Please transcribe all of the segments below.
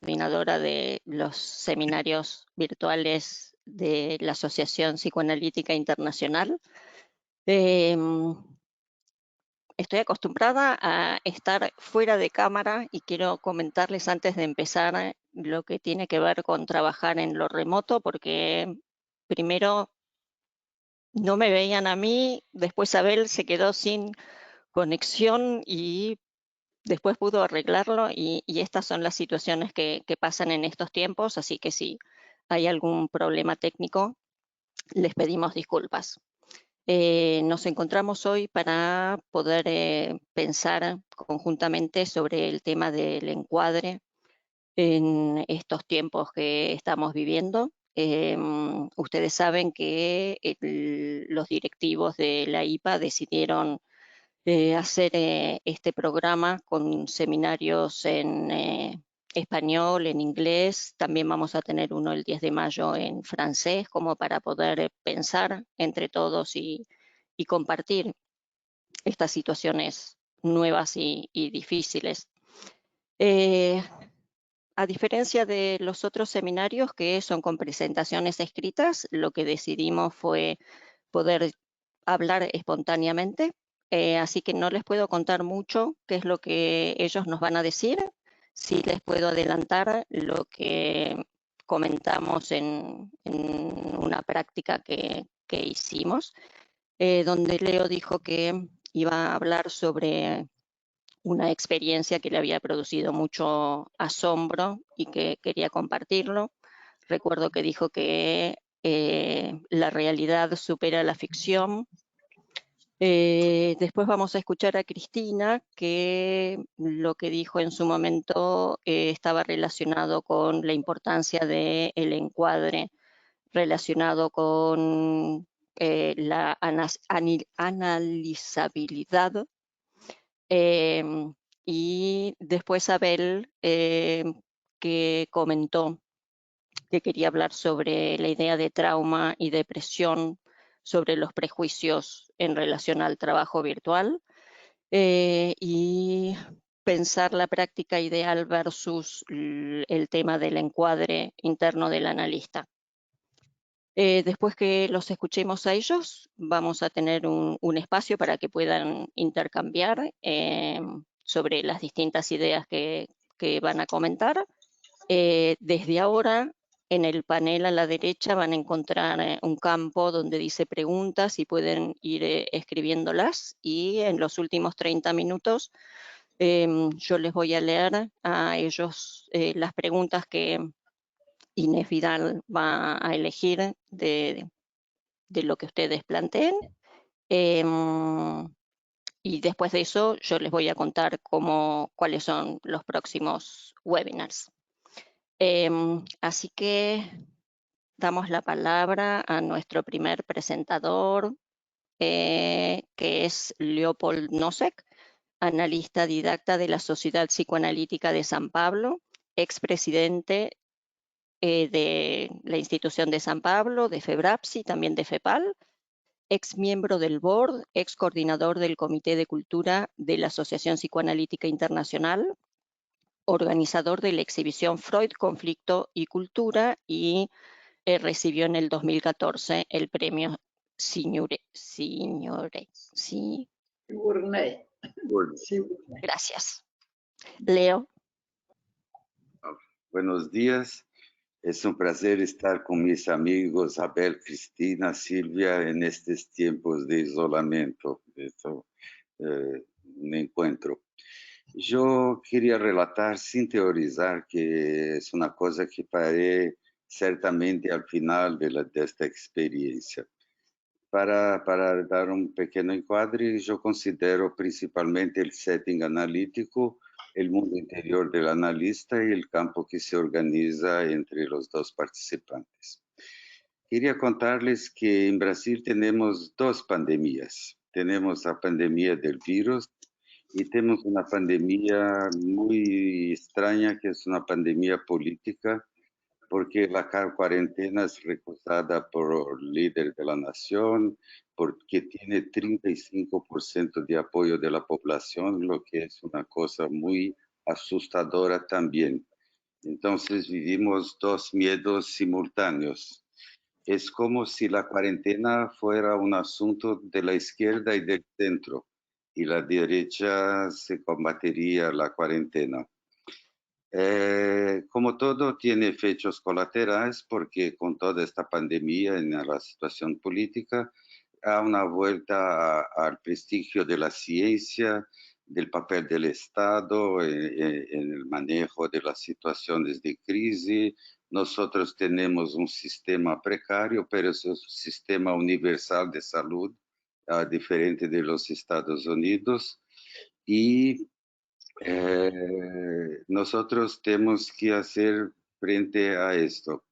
coordinadora de los seminarios virtuales de la Asociación Psicoanalítica Internacional. Estoy acostumbrada a estar fuera de cámara y quiero comentarles antes de empezar lo que tiene que ver con trabajar en lo remoto, porque primero no me veían a mí, después Abel se quedó sin conexión y después pudo arreglarlo y estas son las situaciones que pasan en estos tiempos, así que si hay algún problema técnico, les pedimos disculpas. Nos encontramos hoy para poder pensar conjuntamente sobre el tema del encuadre en estos tiempos que estamos viviendo. Ustedes saben que los directivos de la IPA decidieron hacer este programa con seminarios en español, en inglés. También vamos a tener uno el 10 de mayo en francés, como para poder pensar entre todos y compartir estas situaciones nuevas y difíciles. A diferencia de los otros seminarios que son con presentaciones escritas, lo que decidimos fue poder hablar espontáneamente, así que no les puedo contar mucho qué es lo que ellos nos van a decir. Sí les puedo adelantar lo que comentamos en una práctica que hicimos, donde Leo dijo que iba a hablar sobre una experiencia que le había producido mucho asombro y que quería compartirlo. Recuerdo que dijo que la realidad supera la ficción. Después vamos a escuchar a Cristina, que lo que dijo en su momento estaba relacionado con la importancia del encuadre, relacionado con la analizabilidad. Y después Abel, que comentó que quería hablar sobre la idea de trauma y depresión, sobre los prejuicios en relación al trabajo virtual y pensar la práctica ideal versus el tema del encuadre interno del analista. Después que los escuchemos a ellos, vamos a tener un espacio para que puedan intercambiar sobre las distintas ideas que van a comentar. Desde ahora, en el panel a la derecha van a encontrar un campo donde dice preguntas y pueden ir escribiéndolas. Y en los últimos 30 minutos yo les voy a leer a ellos las preguntas que Inés Vidal va a elegir de lo que ustedes planteen. Y después de eso yo les voy a contar cuáles son los próximos webinars. Así que damos la palabra a nuestro primer presentador, que es Leopold Nosek, analista didacta de la Sociedad Psicoanalítica de San Pablo, expresidente de la institución de San Pablo, de FEBRAPSI, también de FEPAL, ex miembro del board, ex coordinador del Comité de Cultura de la Asociación Psicoanalítica Internacional, organizador de la exhibición Freud, Conflicto y Cultura y recibió en el 2014 el premio Signore. Gracias. Leo. Buenos días. Es un placer estar con mis amigos Abel, Cristina, Silvia en estos tiempos de isolamiento. Un encuentro. Yo quería relatar sin teorizar, que es una cosa que paré certamente al final de esta experiencia. Para dar un pequeño encuadre, yo considero principalmente el setting analítico, el mundo interior del analista y el campo que se organiza entre los dos participantes. Quería contarles que en Brasil tenemos dos pandemias. Tenemos la pandemia del virus y tenemos una pandemia muy extraña, que es una pandemia política, porque la cuarentena es recusada por el líder de la nación, porque tiene 35% de apoyo de la población, lo que es una cosa muy asustadora también. Entonces vivimos dos miedos simultáneos. Es como si la cuarentena fuera un asunto de la izquierda y del centro, y la derecha se combatería la cuarentena. Como todo tiene efectos colaterales, porque con toda esta pandemia en la situación política, hay una vuelta al prestigio de la ciencia, del papel del Estado en el manejo de las situaciones de crisis. Nosotros tenemos un sistema precario, pero es un sistema universal de salud, diferente de los Estados Unidos. Y nosotros tenemos que hacer frente a esto.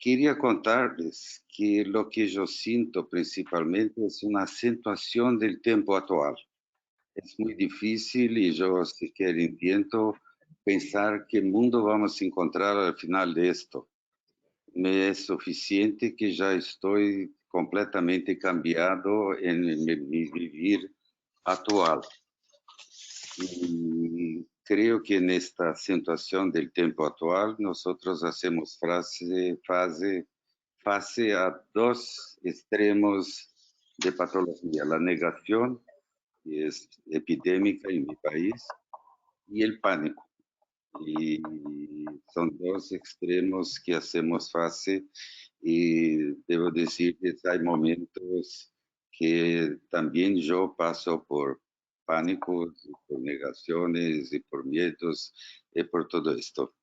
Quería contarles que lo que yo siento principalmente es una acentuación del tiempo actual. Es muy difícil y yo siquiera intento pensar qué mundo vamos a encontrar al final de esto. Me es suficiente que ya estoy completamente cambiado en mi vivir actual. Y creo que en esta situación del tiempo actual nosotros hacemos face a dos extremos de patología, la negación, que es epidémica en mi país, y el pánico. Y son dos extremos que hacemos face y debo decir que hay momentos que también yo paso por pánicos, por negaciones y por miedos y por todo esto.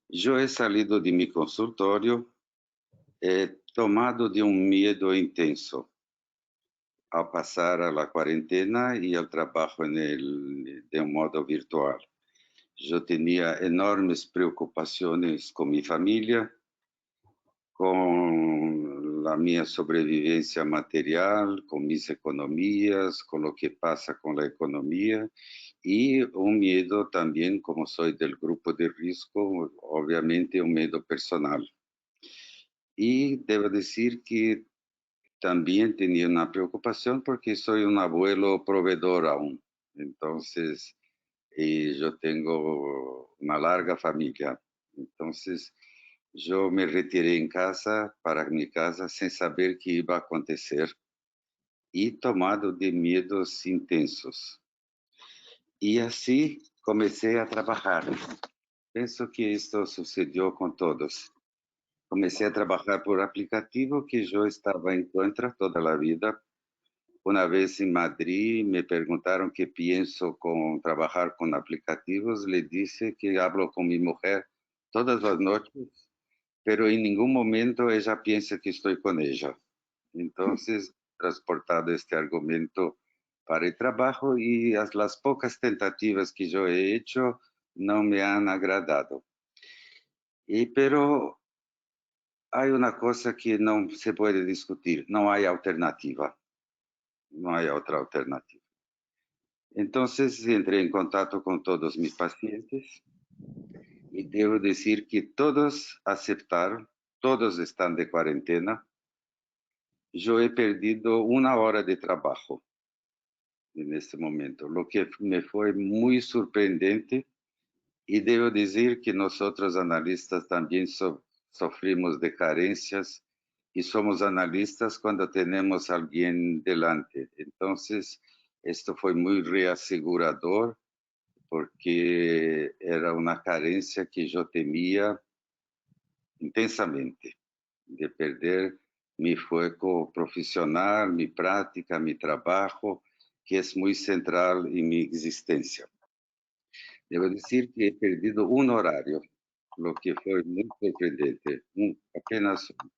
Yo he salido de mi consultorio tomado de un miedo intenso al pasar a la cuarentena y al trabajo de un modo virtual. Yo tenía enormes preocupaciones con mi familia, con la mía sobrevivencia material, con mis economías, con lo que pasa con la economía y un miedo también, como soy del grupo de riesgo, obviamente un miedo personal. Y debo decir que también tenía una preocupación porque soy un abuelo proveedor aún. Entonces, yo tengo una larga familia. Entonces, yo me retiré en casa, para mi casa, sin saber qué iba a acontecer y tomado de miedos intensos. Y así comencé a trabajar. Pienso que esto sucedió con todos. Comencé a trabajar por aplicativo que yo estaba en contra toda la vida. Una vez en Madrid me preguntaron qué pienso con trabajar con aplicativos. Le dije que hablo con mi mujer todas las noches, pero en ningún momento ella piensa que estoy con ella. Entonces, transportado este argumento para el trabajo y las pocas tentativas que yo he hecho no me han agradado. Pero hay una cosa que no se puede discutir, no hay alternativa, no hay otra alternativa. Entonces entré en contacto con todos mis pacientes y debo decir que todos aceptaron, todos están de cuarentena. Yo he perdido una hora de trabajo en este momento, lo que me fue muy sorprendente y debo decir que nosotros analistas también sufrimos de carencias y somos analistas cuando tenemos a alguien delante. Entonces, esto fue muy reasegurador porque era una carencia que yo temía intensamente, de perder mi fuego profesional, mi práctica, mi trabajo, que es muy central en mi existencia. Debo decir que he perdido un horario, lo que fue muy sorprendente, apenas uno.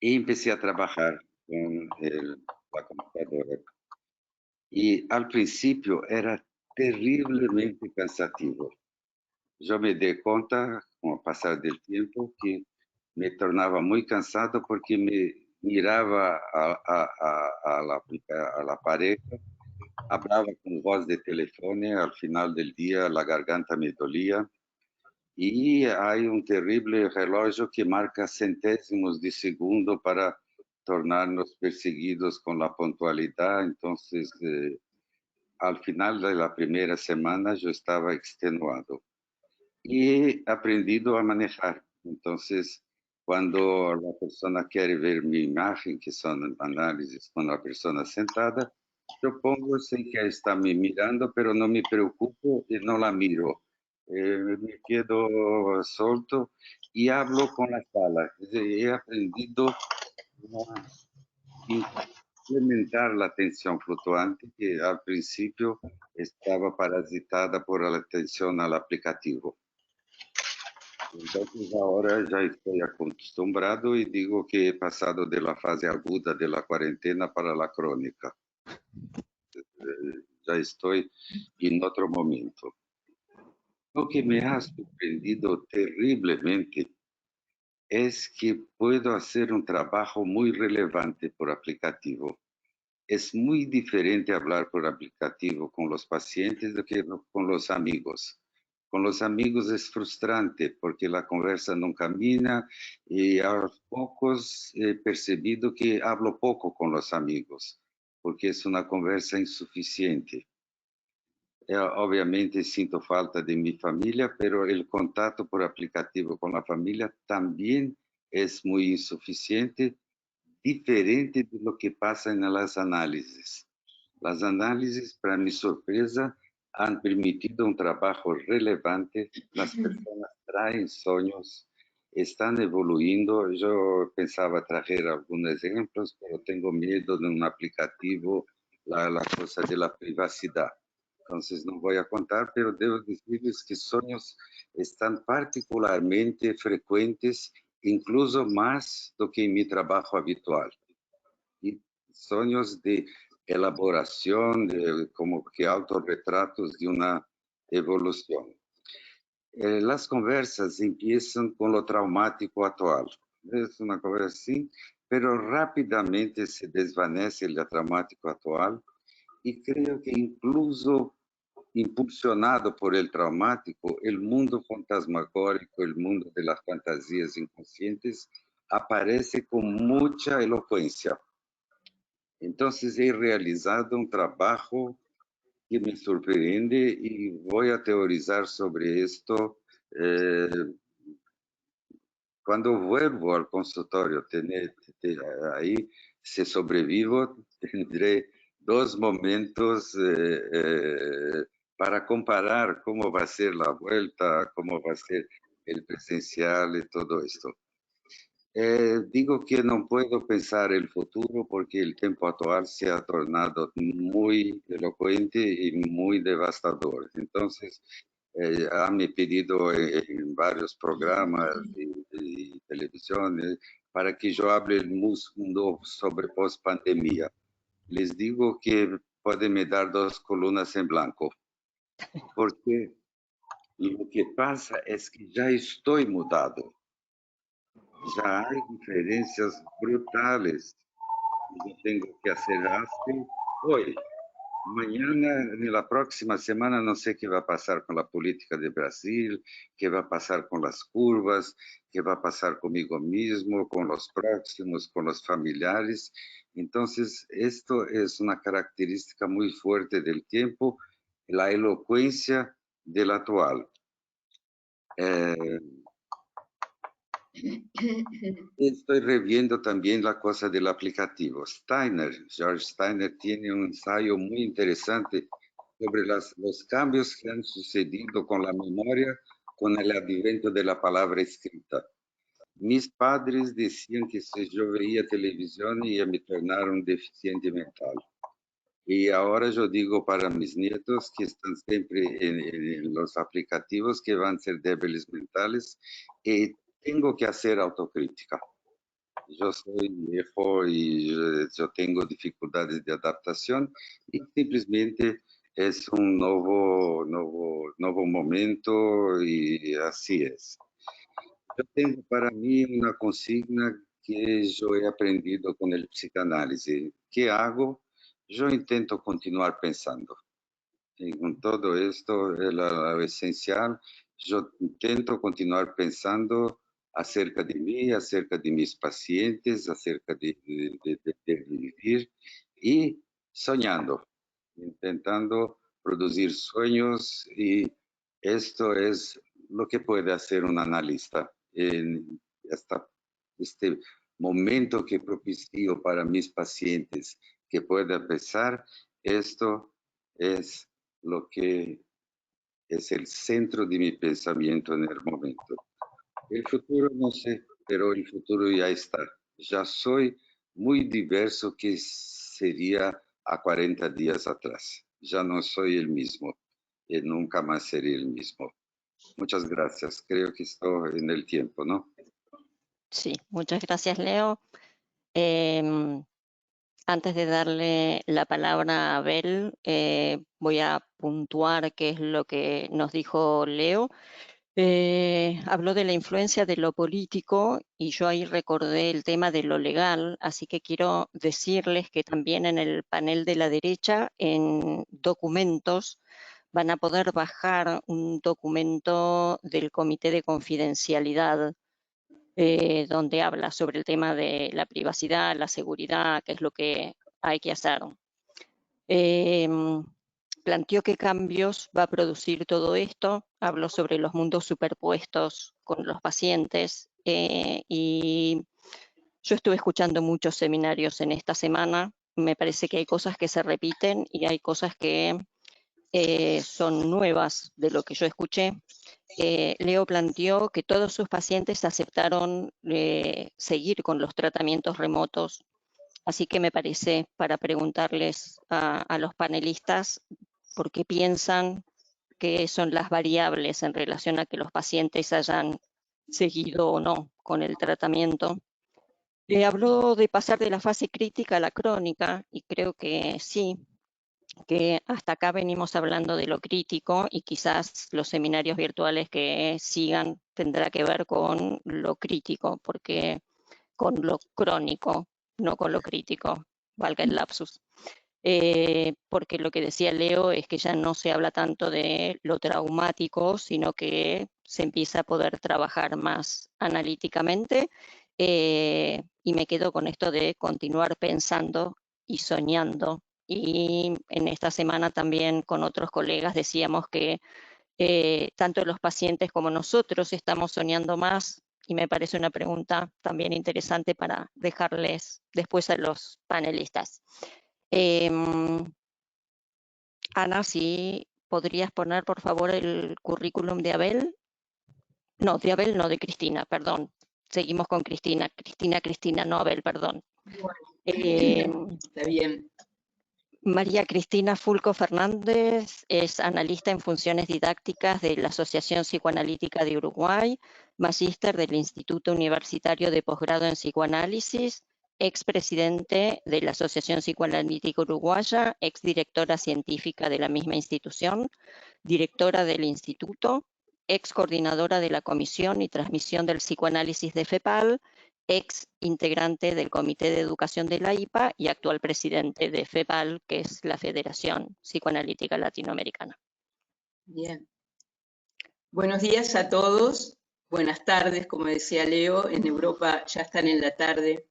Y empecé a trabajar con la computadora. Y al principio era terriblemente cansativo. Yo me di cuenta, con el pasar del tiempo, que me tornaba muy cansado porque me miraba a la pareja, hablaba con voz de teléfono, al final del día la garganta me dolía y hay un terrible reloj que marca centésimos de segundo para tornarnos perseguidos con la puntualidad. Entonces, al final de la primera semana yo estaba extenuado y he aprendido a manejar. Entonces, cuando la persona quiere ver mi imagen, que son análisis con la persona sentada, yo pongo, sé que está me mirando, pero no me preocupo y no la miro. Me quedo solto y hablo con la sala. He aprendido a implementar la atención fluctuante, que al principio estaba parasitada por la atención al aplicativo. Entonces ahora ya estoy acostumbrado y digo que he pasado de la fase aguda de la cuarentena para la crónica. Ya estoy en otro momento. Lo que me ha sorprendido terriblemente es que puedo hacer un trabajo muy relevante por aplicativo. Es muy diferente hablar por aplicativo con los pacientes do que con los amigos. Con los amigos es frustrante porque la conversa no camina y a pocos he percebido que hablo poco con los amigos porque es una conversa insuficiente. Obviamente sinto falta de mi familia, pero el contacto por aplicativo con la familia también es muy insuficiente, diferente de lo que pasa en las análisis. Las análisis, para mi sorpresa, han permitido un trabajo relevante. Las personas traen sueños, están evoluindo. Yo pensaba traer algunos ejemplos, pero tengo miedo de un aplicativo, la cosa de la privacidad. Entonces no voy a contar, pero debo decirles que sueños están particularmente frecuentes, incluso más do que en mi trabajo habitual. Y sueños de elaboración, de, como que autorretratos de una evolución. Las conversas empiezan con lo traumático actual. Es una conversa así, pero rápidamente se desvanece el traumático actual y creo que incluso impulsionado por el traumático, el mundo fantasmagórico, el mundo de las fantasías inconscientes, aparece con mucha elocuencia. Entonces he realizado un trabajo que me sorprende y voy a teorizar sobre esto eh, cuando vuelvo al consultorio. Ahí, si sobrevivo, tendré dos momentos para comparar cómo va a ser la vuelta, cómo va a ser el presencial y todo esto. Digo que no puedo pensar el futuro porque el tiempo actual se ha tornado muy elocuente y muy devastador. Entonces, han pedido en varios programas y televisiones para que yo hable el mundo sobre post-pandemia. Les digo que pueden me dar dos columnas en blanco, porque lo que pasa es que ya estoy mudado. Já há diferenças brutais. Eu tenho que acerrar-se hoje. Amanhã, na próxima semana, não sei o que vai passar com a política de Brasil, que vai passar com as curvas, que vai passar comigo mesmo, com os próximos, com os familiares. Então, isto é uma característica muito forte do tempo, a eloquência do atual. Estoy reviendo también la cosa del aplicativo. George Steiner, tiene un ensayo muy interesante sobre los cambios que han sucedido con la memoria con el advento de la palabra escrita. Mis padres decían que si yo veía televisión iba a me tornar un deficiente mental. Y ahora yo digo para mis nietos que están siempre en los aplicativos que van a ser débiles mentales y tengo que hacer autocrítica. Yo soy viejo y yo tengo dificultades de adaptación y simplemente es un nuevo momento y así es. Yo tengo para mí una consigna que yo he aprendido con el psicanálisis. ¿Qué hago? Yo intento continuar pensando. Y con todo esto, lo esencial, yo intento continuar pensando acerca de mí, acerca de mis pacientes, acerca de vivir y soñando. intentando producir sueños, y esto es lo que puede hacer un analista en este momento que propicio para mis pacientes, que pueda pensar. Esto es lo que es el centro de mi pensamiento en el momento. El futuro no sé, pero el futuro ya está. Ya soy muy diverso que sería a 40 días atrás. Ya no soy el mismo y nunca más seré el mismo. Muchas gracias. Creo que estoy en el tiempo, ¿no? Sí, muchas gracias, Leo. Antes de darle la palabra a Abel, voy a puntuar qué es lo que nos dijo Leo. Habló de la influencia de lo político y yo ahí recordé el tema de lo legal, así que quiero decirles que también en el panel de la derecha, en documentos, van a poder bajar un documento del Comité de Confidencialidad, donde habla sobre el tema de la privacidad, la seguridad, qué es lo que hay que hacer. Planteó qué cambios va a producir todo esto, habló sobre los mundos superpuestos con los pacientes, y yo estuve escuchando muchos seminarios en esta semana. Me parece que hay cosas que se repiten y hay cosas que son nuevas de lo que yo escuché. Leo planteó que todos sus pacientes aceptaron seguir con los tratamientos remotos, así que me parece para preguntarles a los panelistas por qué piensan que son las variables en relación a que los pacientes hayan seguido o no con el tratamiento. Habló de pasar de la fase crítica a la crónica y creo que sí, que hasta acá venimos hablando de lo crítico y quizás los seminarios virtuales que sigan tendrá que ver con lo crítico, porque con lo crónico, no con lo crítico, valga el lapsus. Porque lo que decía Leo es que ya no se habla tanto de lo traumático, sino que se empieza a poder trabajar más analíticamente, y me quedo con esto de continuar pensando y soñando. Y en esta semana también con otros colegas decíamos que tanto los pacientes como nosotros estamos soñando más, y me parece una pregunta también interesante para dejarles después a los panelistas. Ana, si podrías poner por favor el currículum de Abel. No, de Abel no, de Cristina, perdón. Seguimos con Cristina. Cristina, no Abel, perdón. Está bien. María Cristina Fulco Fernández es analista en funciones didácticas de la Asociación Psicoanalítica de Uruguay, magíster del Instituto Universitario de Posgrado en Psicoanálisis, expresidente de la Asociación Psicoanalítica Uruguaya, exdirectora científica de la misma institución, directora del instituto, excoordinadora de la Comisión y Transmisión del Psicoanálisis de FEPAL, ex integrante del Comité de Educación de la IPA y actual presidente de FEPAL, que es la Federación Psicoanalítica Latinoamericana. Bien. Buenos días a todos. Buenas tardes, como decía Leo, en Europa ya están en la tarde.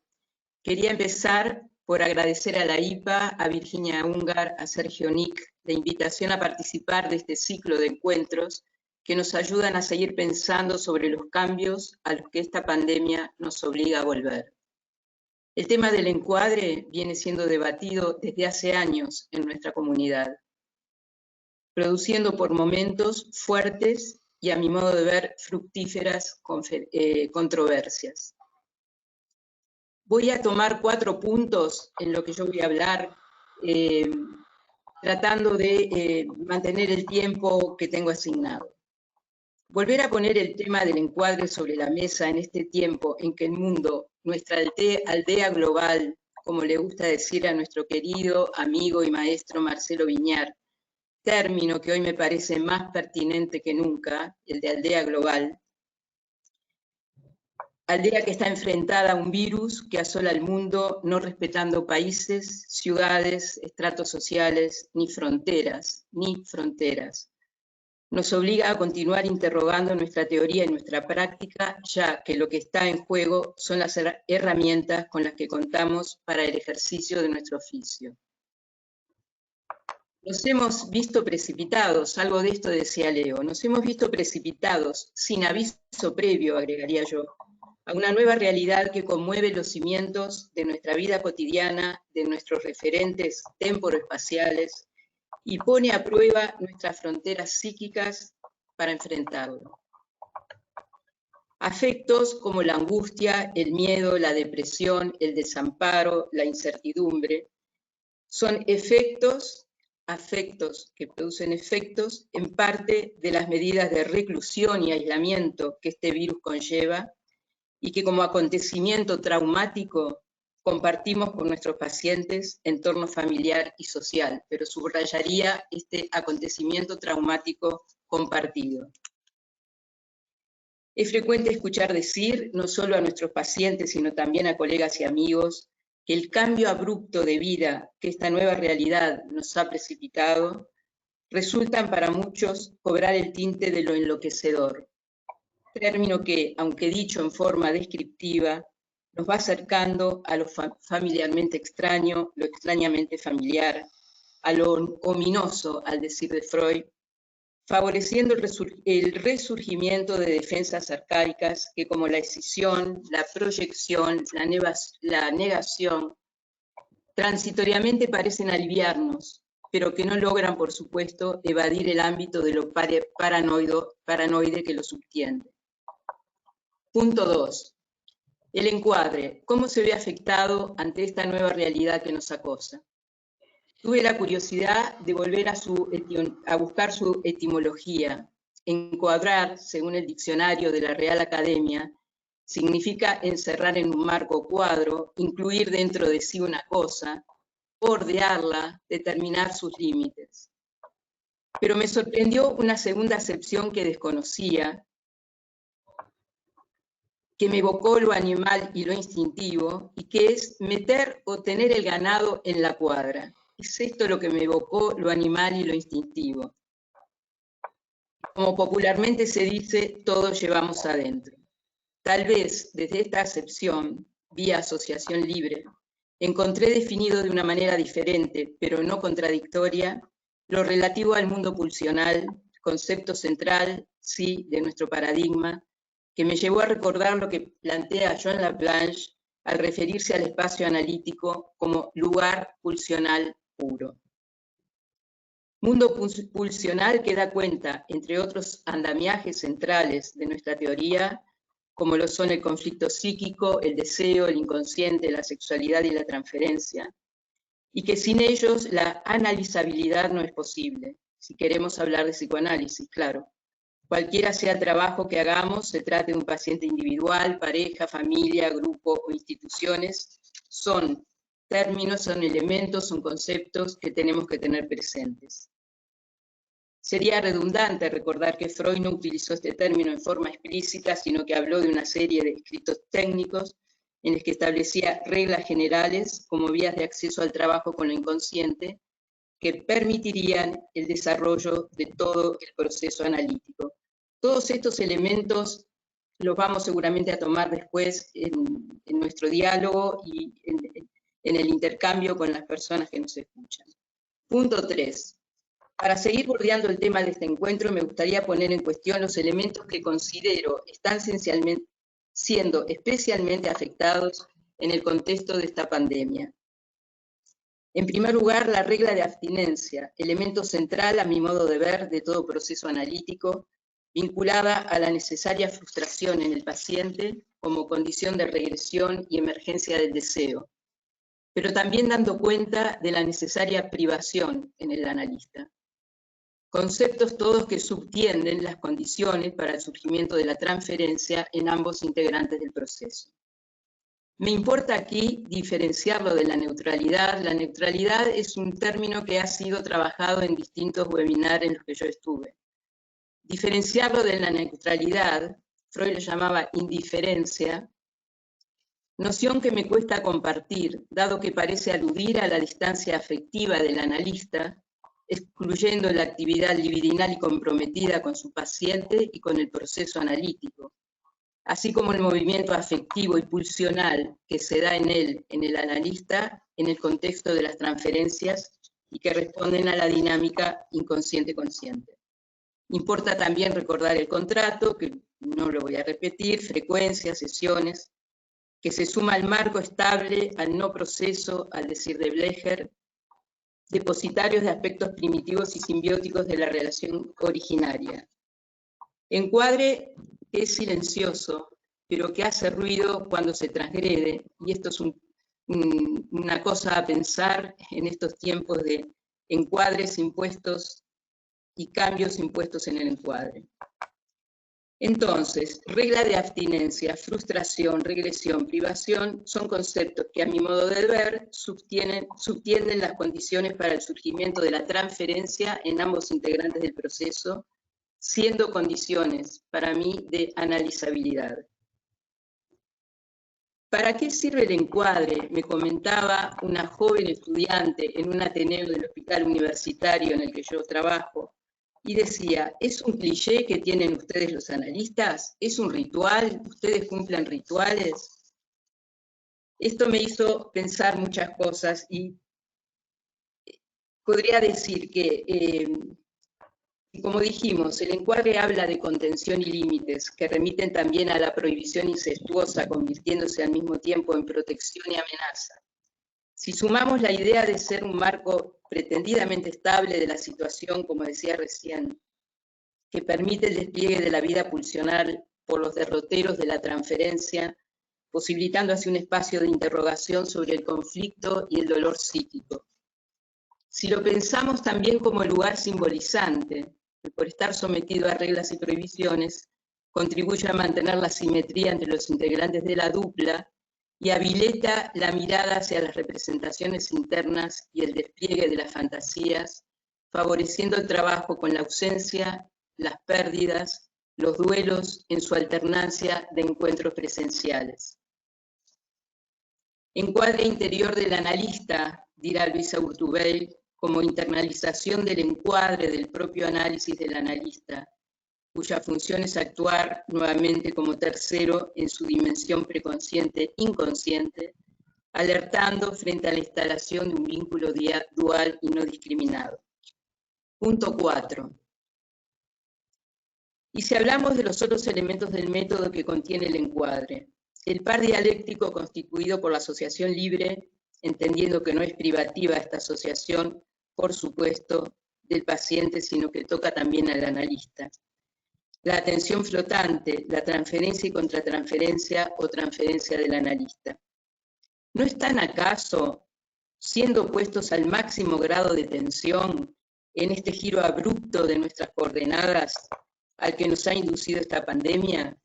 Quería empezar por agradecer a la IPA, a Virginia Ungar, a Sergio Nick, la invitación a participar de este ciclo de encuentros que nos ayudan a seguir pensando sobre los cambios a los que esta pandemia nos obliga a volver. El tema del encuadre viene siendo debatido desde hace años en nuestra comunidad, produciendo por momentos fuertes y, a mi modo de ver, fructíferas controversias. Voy a tomar 4 puntos en lo que yo voy a hablar, tratando de mantener el tiempo que tengo asignado. Volver a poner el tema del encuadre sobre la mesa en este tiempo en que el mundo, nuestra aldea global, como le gusta decir a nuestro querido amigo y maestro Marcelo Viñar, término que hoy me parece más pertinente que nunca, el de aldea global, aldea que está enfrentada a un virus que asola al mundo no respetando países, ciudades, estratos sociales, ni fronteras, Nos obliga a continuar interrogando nuestra teoría y nuestra práctica, ya que lo que está en juego son las herramientas con las que contamos para el ejercicio de nuestro oficio. Nos hemos visto precipitados, algo de esto decía Leo, nos hemos visto precipitados, sin aviso previo, agregaría yo, a una nueva realidad que conmueve los cimientos de nuestra vida cotidiana, de nuestros referentes temporoespaciales, y pone a prueba nuestras fronteras psíquicas para enfrentarlo. Afectos como la angustia, el miedo, la depresión, el desamparo, la incertidumbre, son afectos que producen efectos en parte de las medidas de reclusión y aislamiento que este virus conlleva y que como acontecimiento traumático compartimos con nuestros pacientes, entorno familiar y social, pero subrayaría este acontecimiento traumático compartido. Es frecuente escuchar decir, no solo a nuestros pacientes, sino también a colegas y amigos, que el cambio abrupto de vida que esta nueva realidad nos ha precipitado, resultan para muchos cobrar el tinte de lo enloquecedor, término que, aunque dicho en forma descriptiva, nos va acercando a lo familiarmente extraño, lo extrañamente familiar, a lo ominoso, al decir de Freud, favoreciendo el resurgimiento de defensas arcaicas que, como la escisión, la proyección, la negación, transitoriamente parecen aliviarnos, pero que no logran, por supuesto, evadir el ámbito de lo paranoide que lo subtiende. Punto 2. El encuadre. ¿Cómo se ve afectado ante esta nueva realidad que nos acosa? Tuve la curiosidad de volver a buscar su etimología. Encuadrar, según el diccionario de la Real Academia, significa encerrar en un marco cuadro, incluir dentro de sí una cosa, bordearla, determinar sus límites. Pero me sorprendió una segunda acepción que desconocía, que me evocó lo animal y lo instintivo, y que es meter o tener el ganado en la cuadra. Es esto lo que me evocó lo animal y lo instintivo. Como popularmente se dice, todos llevamos adentro. Tal vez desde esta acepción, vía asociación libre, encontré definido de una manera diferente, pero no contradictoria, lo relativo al mundo pulsional, concepto central, sí, de nuestro paradigma, que me llevó a recordar lo que plantea John Laplanche al referirse al espacio analítico como lugar pulsional puro. Mundo pulsional que da cuenta, entre otros andamiajes centrales de nuestra teoría, como lo son el conflicto psíquico, el deseo, el inconsciente, la sexualidad y la transferencia, y que sin ellos la analizabilidad no es posible, si queremos hablar de psicoanálisis, claro. Cualquiera sea el trabajo que hagamos, se trate de un paciente individual, pareja, familia, grupo o instituciones, son términos, son elementos, son conceptos que tenemos que tener presentes. Sería redundante recordar que Freud no utilizó este término en forma explícita, sino que habló de una serie de escritos técnicos en los que establecía reglas generales como vías de acceso al trabajo con lo inconsciente que permitirían el desarrollo de todo el proceso analítico. Todos estos elementos los vamos seguramente a tomar después en nuestro diálogo y en el intercambio con las personas que nos escuchan. Punto 3. Para seguir bordeando el tema de este encuentro, me gustaría poner en cuestión los elementos que considero están siendo especialmente afectados en el contexto de esta pandemia. En primer lugar, la regla de abstinencia, elemento central a mi modo de ver de todo proceso analítico, vinculada a la necesaria frustración en el paciente como condición de regresión y emergencia del deseo, pero también dando cuenta de la necesaria privación en el analista. Conceptos todos que subtienden las condiciones para el surgimiento de la transferencia en ambos integrantes del proceso. Me importa aquí diferenciarlo de la neutralidad. La neutralidad es un término que ha sido trabajado en distintos webinars en los que yo estuve. Diferenciarlo de la neutralidad, Freud lo llamaba indiferencia, noción que me cuesta compartir, dado que parece aludir a la distancia afectiva del analista, excluyendo la actividad libidinal y comprometida con su paciente y con el proceso analítico, así como el movimiento afectivo y pulsional que se da en él, en el analista, en el contexto de las transferencias y que responden a la dinámica inconsciente-consciente. Importa también recordar el contrato, que no lo voy a repetir, frecuencias, sesiones, que se suma al marco estable, al no proceso, al decir de Blecher, depositarios de aspectos primitivos y simbióticos de la relación originaria. Encuadre es silencioso, pero que hace ruido cuando se transgrede, y esto es una cosa a pensar en estos tiempos de encuadres impuestos y cambios impuestos en el encuadre. Entonces, regla de abstinencia, frustración, regresión, privación son conceptos que a mi modo de ver subtienden las condiciones para el surgimiento de la transferencia en ambos integrantes del proceso, siendo condiciones para mí de analizabilidad. ¿Para qué sirve el encuadre? Me comentaba una joven estudiante en un ateneo del hospital universitario en el que yo trabajo, y decía, ¿es un cliché que tienen ustedes los analistas? ¿Es un ritual? ¿Ustedes cumplen rituales? Esto me hizo pensar muchas cosas y podría decir que, como dijimos, el encuadre habla de contención y límites que remiten también a la prohibición incestuosa, convirtiéndose al mismo tiempo en protección y amenaza. Si sumamos la idea de ser un marco pretendidamente estable de la situación, como decía recién, que permite el despliegue de la vida pulsional por los derroteros de la transferencia, posibilitando así un espacio de interrogación sobre el conflicto y el dolor psíquico. Si lo pensamos también como lugar simbolizante, que por estar sometido a reglas y prohibiciones, contribuye a mantener la simetría entre los integrantes de la dupla y habilita la mirada hacia las representaciones internas y el despliegue de las fantasías, favoreciendo el trabajo con la ausencia, las pérdidas, los duelos en su alternancia de encuentros presenciales. Encuadre interior del analista, dirá Luisa Urtubey, como internalización del encuadre del propio análisis del analista, cuya función es actuar nuevamente como tercero en su dimensión preconsciente-inconsciente, alertando frente a la instalación de un vínculo dual y no discriminado. Punto 4. Y si hablamos de los otros elementos del método que contiene el encuadre, el par dialéctico constituido por la asociación libre, entendiendo que no es privativa esta asociación, por supuesto, del paciente, sino que toca también al analista. La atención flotante, la transferencia y contratransferencia o transferencia del analista. ¿No están acaso siendo puestos al máximo grado de tensión en este giro abrupto de nuestras coordenadas al que nos ha inducido esta pandemia,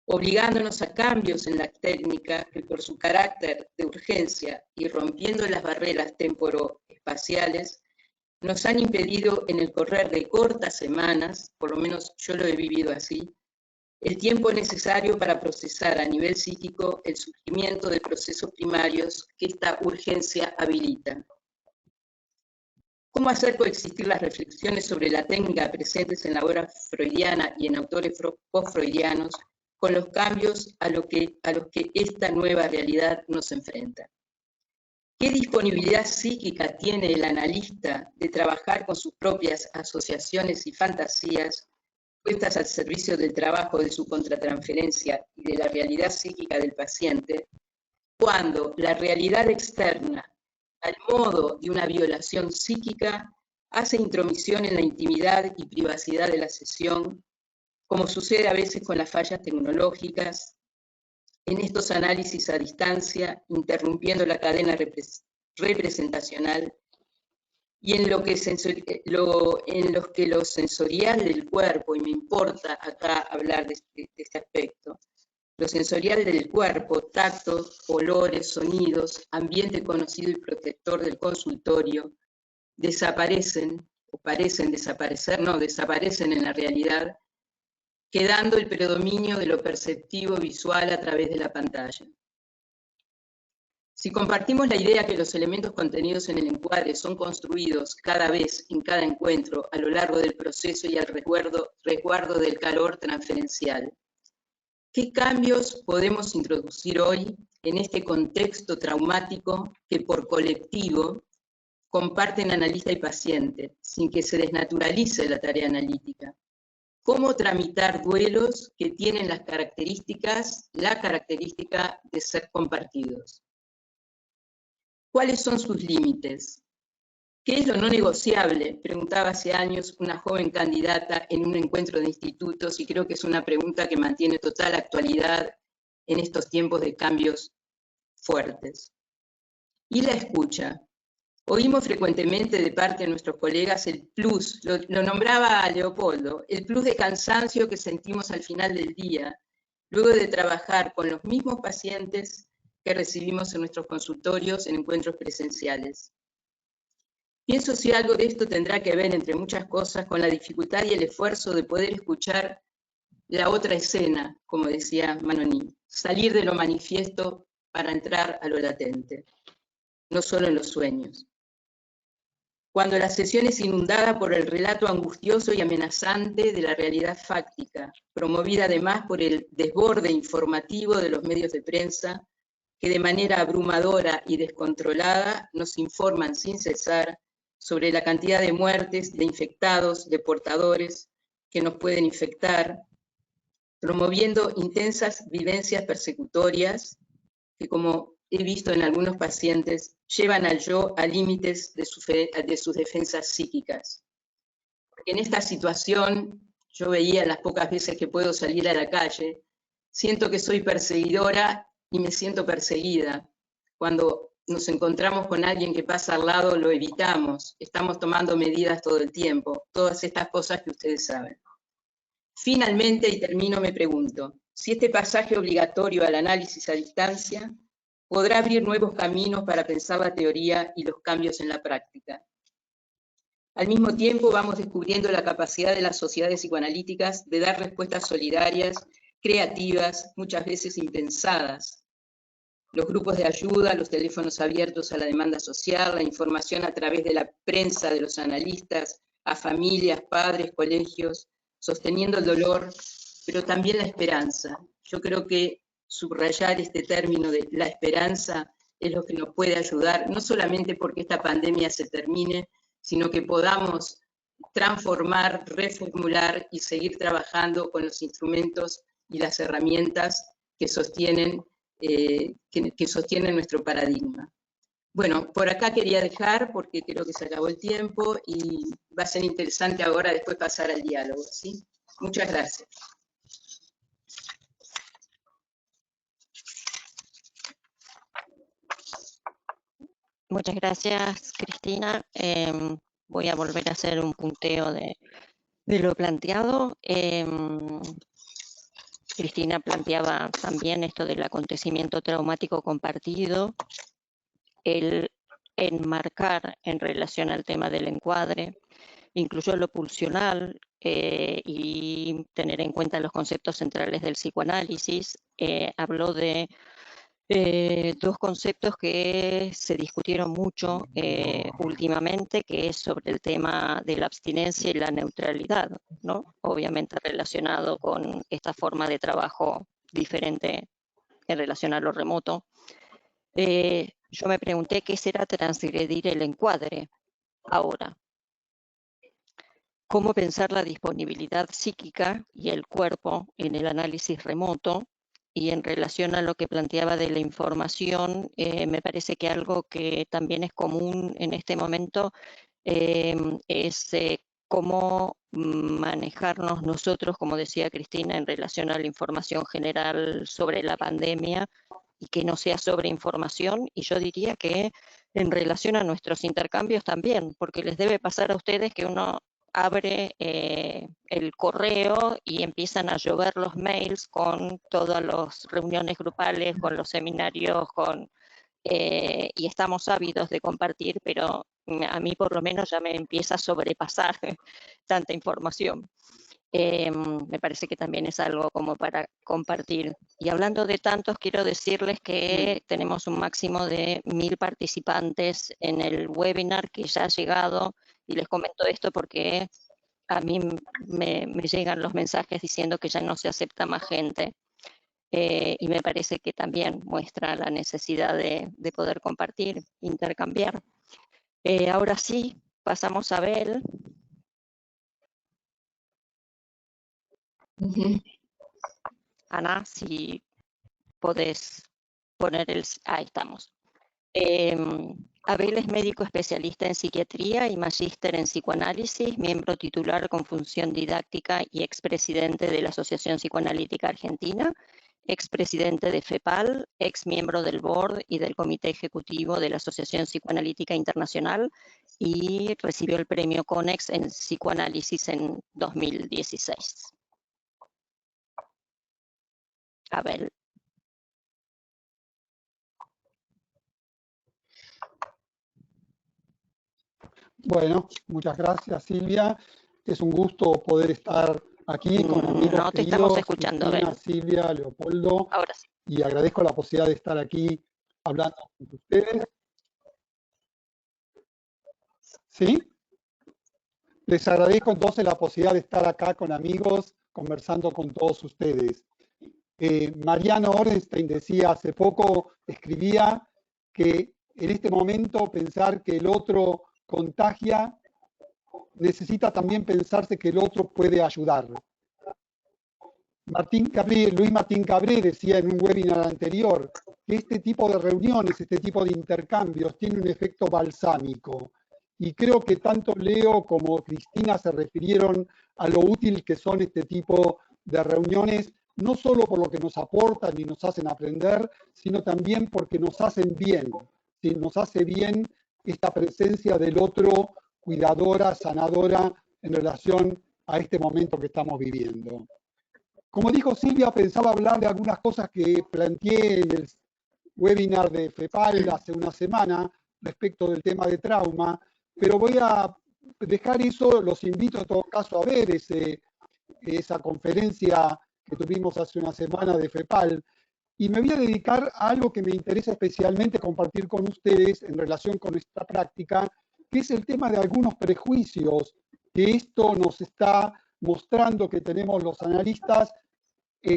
obligándonos a cambios en la técnica que por su carácter de urgencia y rompiendo las barreras temporo-espaciales, nos han impedido en el correr de cortas semanas, por lo menos yo lo he vivido así, el tiempo necesario para procesar a nivel psíquico el surgimiento de procesos primarios que esta urgencia habilita? ¿Cómo hacer coexistir las reflexiones sobre la técnica presentes en la obra freudiana y en autores post-freudianos con los cambios a los que esta nueva realidad nos enfrenta? ¿Qué disponibilidad psíquica tiene el analista de trabajar con sus propias asociaciones y fantasías puestas al servicio del trabajo de su contratransferencia y de la realidad psíquica del paciente, cuando la realidad externa, al modo de una violación psíquica, hace intromisión en la intimidad y privacidad de la sesión, como sucede a veces con las fallas tecnológicas, en estos análisis a distancia, interrumpiendo la cadena representacional, y en los que lo sensorial del cuerpo, y me importa acá hablar de este aspecto, lo sensorial del cuerpo, tactos, olores, sonidos, ambiente conocido y protector del consultorio, desaparecen, o parecen desaparecer, no, desaparecen en la realidad, quedando el predominio de lo perceptivo visual a través de la pantalla. Si compartimos la idea que los elementos contenidos en el encuadre son construidos cada vez en cada encuentro a lo largo del proceso y al resguardo del calor transferencial, ¿qué cambios podemos introducir hoy en este contexto traumático que por colectivo comparten analista y paciente, sin que se desnaturalice la tarea analítica. ¿Cómo tramitar duelos que tienen la característica de ser compartidos? ¿Cuáles son sus límites? ¿Qué es lo no negociable? Preguntaba hace años una joven candidata en un encuentro de institutos, y creo que es una pregunta que mantiene total actualidad en estos tiempos de cambios fuertes. Y la escucha. Oímos frecuentemente de parte de nuestros colegas el plus, lo nombraba a Leopoldo, el plus de cansancio que sentimos al final del día, luego de trabajar con los mismos pacientes que recibimos en nuestros consultorios en encuentros presenciales. Pienso si algo de esto tendrá que ver, entre muchas cosas, con la dificultad y el esfuerzo de poder escuchar la otra escena, como decía Manoni, salir de lo manifiesto para entrar a lo latente, no solo en los sueños. Cuando la sesión es inundada por el relato angustioso y amenazante de la realidad fáctica, promovida además por el desborde informativo de los medios de prensa, que de manera abrumadora y descontrolada nos informan sin cesar sobre la cantidad de muertes, de infectados, de portadores que nos pueden infectar, promoviendo intensas vivencias persecutorias que, como he visto en algunos pacientes, llevan al yo a límites de sus defensas psíquicas. Porque en esta situación, yo veía las pocas veces que puedo salir a la calle, siento que soy perseguidora y me siento perseguida. Cuando nos encontramos con alguien que pasa al lado, lo evitamos, estamos tomando medidas todo el tiempo, todas estas cosas que ustedes saben. Finalmente, y termino, me pregunto, si este pasaje obligatorio al análisis a distancia podrá abrir nuevos caminos para pensar la teoría y los cambios en la práctica. Al mismo tiempo, vamos descubriendo la capacidad de las sociedades psicoanalíticas de dar respuestas solidarias, creativas, muchas veces impensadas. Los grupos de ayuda, los teléfonos abiertos a la demanda social, la información a través de la prensa de los analistas, a familias, padres, colegios, sosteniendo el dolor, pero también la esperanza. Yo creo que subrayar este término de la esperanza es lo que nos puede ayudar, no solamente porque esta pandemia se termine, sino que podamos transformar, reformular y seguir trabajando con los instrumentos y las herramientas que sostienen nuestro paradigma. Bueno, por acá quería dejar porque creo que se acabó el tiempo y va a ser interesante ahora después pasar al diálogo, ¿sí? Muchas gracias. Muchas gracias, Cristina. Voy a volver a hacer un punteo de lo planteado. Cristina planteaba también esto del acontecimiento traumático compartido, el enmarcar en relación al tema del encuadre, incluyó lo pulsional y tener en cuenta los conceptos centrales del psicoanálisis. Habló de dos conceptos que se discutieron mucho últimamente, que es sobre el tema de la abstinencia y la neutralidad, ¿no? Obviamente relacionado con esta forma de trabajo diferente en relación a lo remoto. Yo me pregunté qué será transgredir el encuadre ahora. ¿Cómo pensar la disponibilidad psíquica y el cuerpo en el análisis remoto? Y en relación a lo que planteaba de la información, me parece que algo que también es común en este momento es cómo manejarnos nosotros, como decía Cristina, en relación a la información general sobre la pandemia y que no sea sobreinformación. Y yo diría que en relación a nuestros intercambios también, porque les debe pasar a ustedes que uno abre el correo y empiezan a llover los mails con todas las reuniones grupales, con los seminarios, y estamos ávidos de compartir, pero a mí por lo menos ya me empieza a sobrepasar tanta información. Me parece que también es algo como para compartir. Y hablando de tantos, quiero decirles que tenemos un máximo de 1000 participantes en el webinar que ya ha llegado, y les comento esto porque a mí me llegan los mensajes diciendo que ya no se acepta más gente. Y me parece que también muestra la necesidad de poder compartir, intercambiar. Ahora sí, pasamos a Abel. Ana, si podés poner el... Ahí estamos. Abel es médico especialista en psiquiatría y magíster en psicoanálisis, miembro titular con función didáctica y expresidente de la Asociación Psicoanalítica Argentina, expresidente de FEPAL, ex miembro del board y del comité ejecutivo de la Asociación Psicoanalítica Internacional y recibió el premio CONEX en psicoanálisis en 2016. Abel. Bueno, muchas gracias, Silvia. Es un gusto poder estar aquí con amigos No te queridos, estamos escuchando, Cristina, Abel. Silvia, Leopoldo. Ahora sí. Y agradezco la posibilidad de estar aquí hablando con ustedes. ¿Sí? Les agradezco entonces la posibilidad de estar acá con amigos, conversando con todos ustedes. Mariano Orenstein decía hace poco, escribía que en este momento pensar que el otro contagia necesita también pensarse que el otro puede ayudar. Luis Martín Cabré decía en un webinar anterior que este tipo de reuniones, este tipo de intercambios tiene un efecto balsámico. Y creo que tanto Leo como Cristina se refirieron a lo útil que son este tipo de reuniones, no solo por lo que nos aportan y nos hacen aprender, sino también porque nos hacen bien. ¿Sí? Nos hace bien esta presencia del otro, cuidadora, sanadora, en relación a este momento que estamos viviendo. Como dijo Silvia, pensaba hablar de algunas cosas que planteé en el webinar de FEPAL hace una semana respecto del tema de trauma, pero voy a dejar eso, los invito en todo caso a ver esa conferencia que tuvimos hace una semana de FEPAL, y me voy a dedicar a algo que me interesa especialmente compartir con ustedes en relación con esta práctica, que es el tema de algunos prejuicios que esto nos está mostrando que tenemos los analistas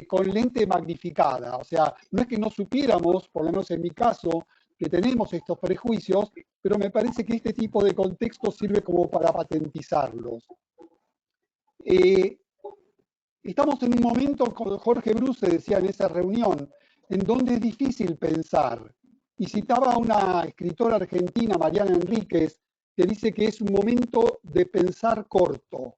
con lente magnificada. O sea, no es que no supiéramos, por lo menos en mi caso, que tenemos estos prejuicios, pero me parece que este tipo de contexto sirve como para patentizarlos. Estamos en un momento, como Jorge Bruce decía en esa reunión, en donde es difícil pensar. Y citaba a una escritora argentina, Mariana Enríquez, que dice que es un momento de pensar corto.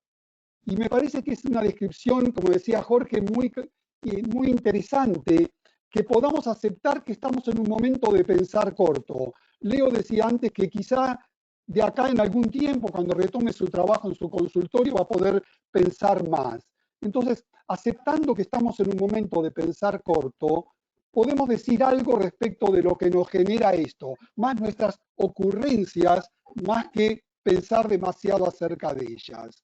Y me parece que es una descripción, como decía Jorge, muy interesante, que podamos aceptar que estamos en un momento de pensar corto. Leo decía antes que quizá de acá en algún tiempo, cuando retome su trabajo en su consultorio, va a poder pensar más. Entonces, aceptando que estamos en un momento de pensar corto, podemos decir algo respecto de lo que nos genera esto, más nuestras ocurrencias, más que pensar demasiado acerca de ellas.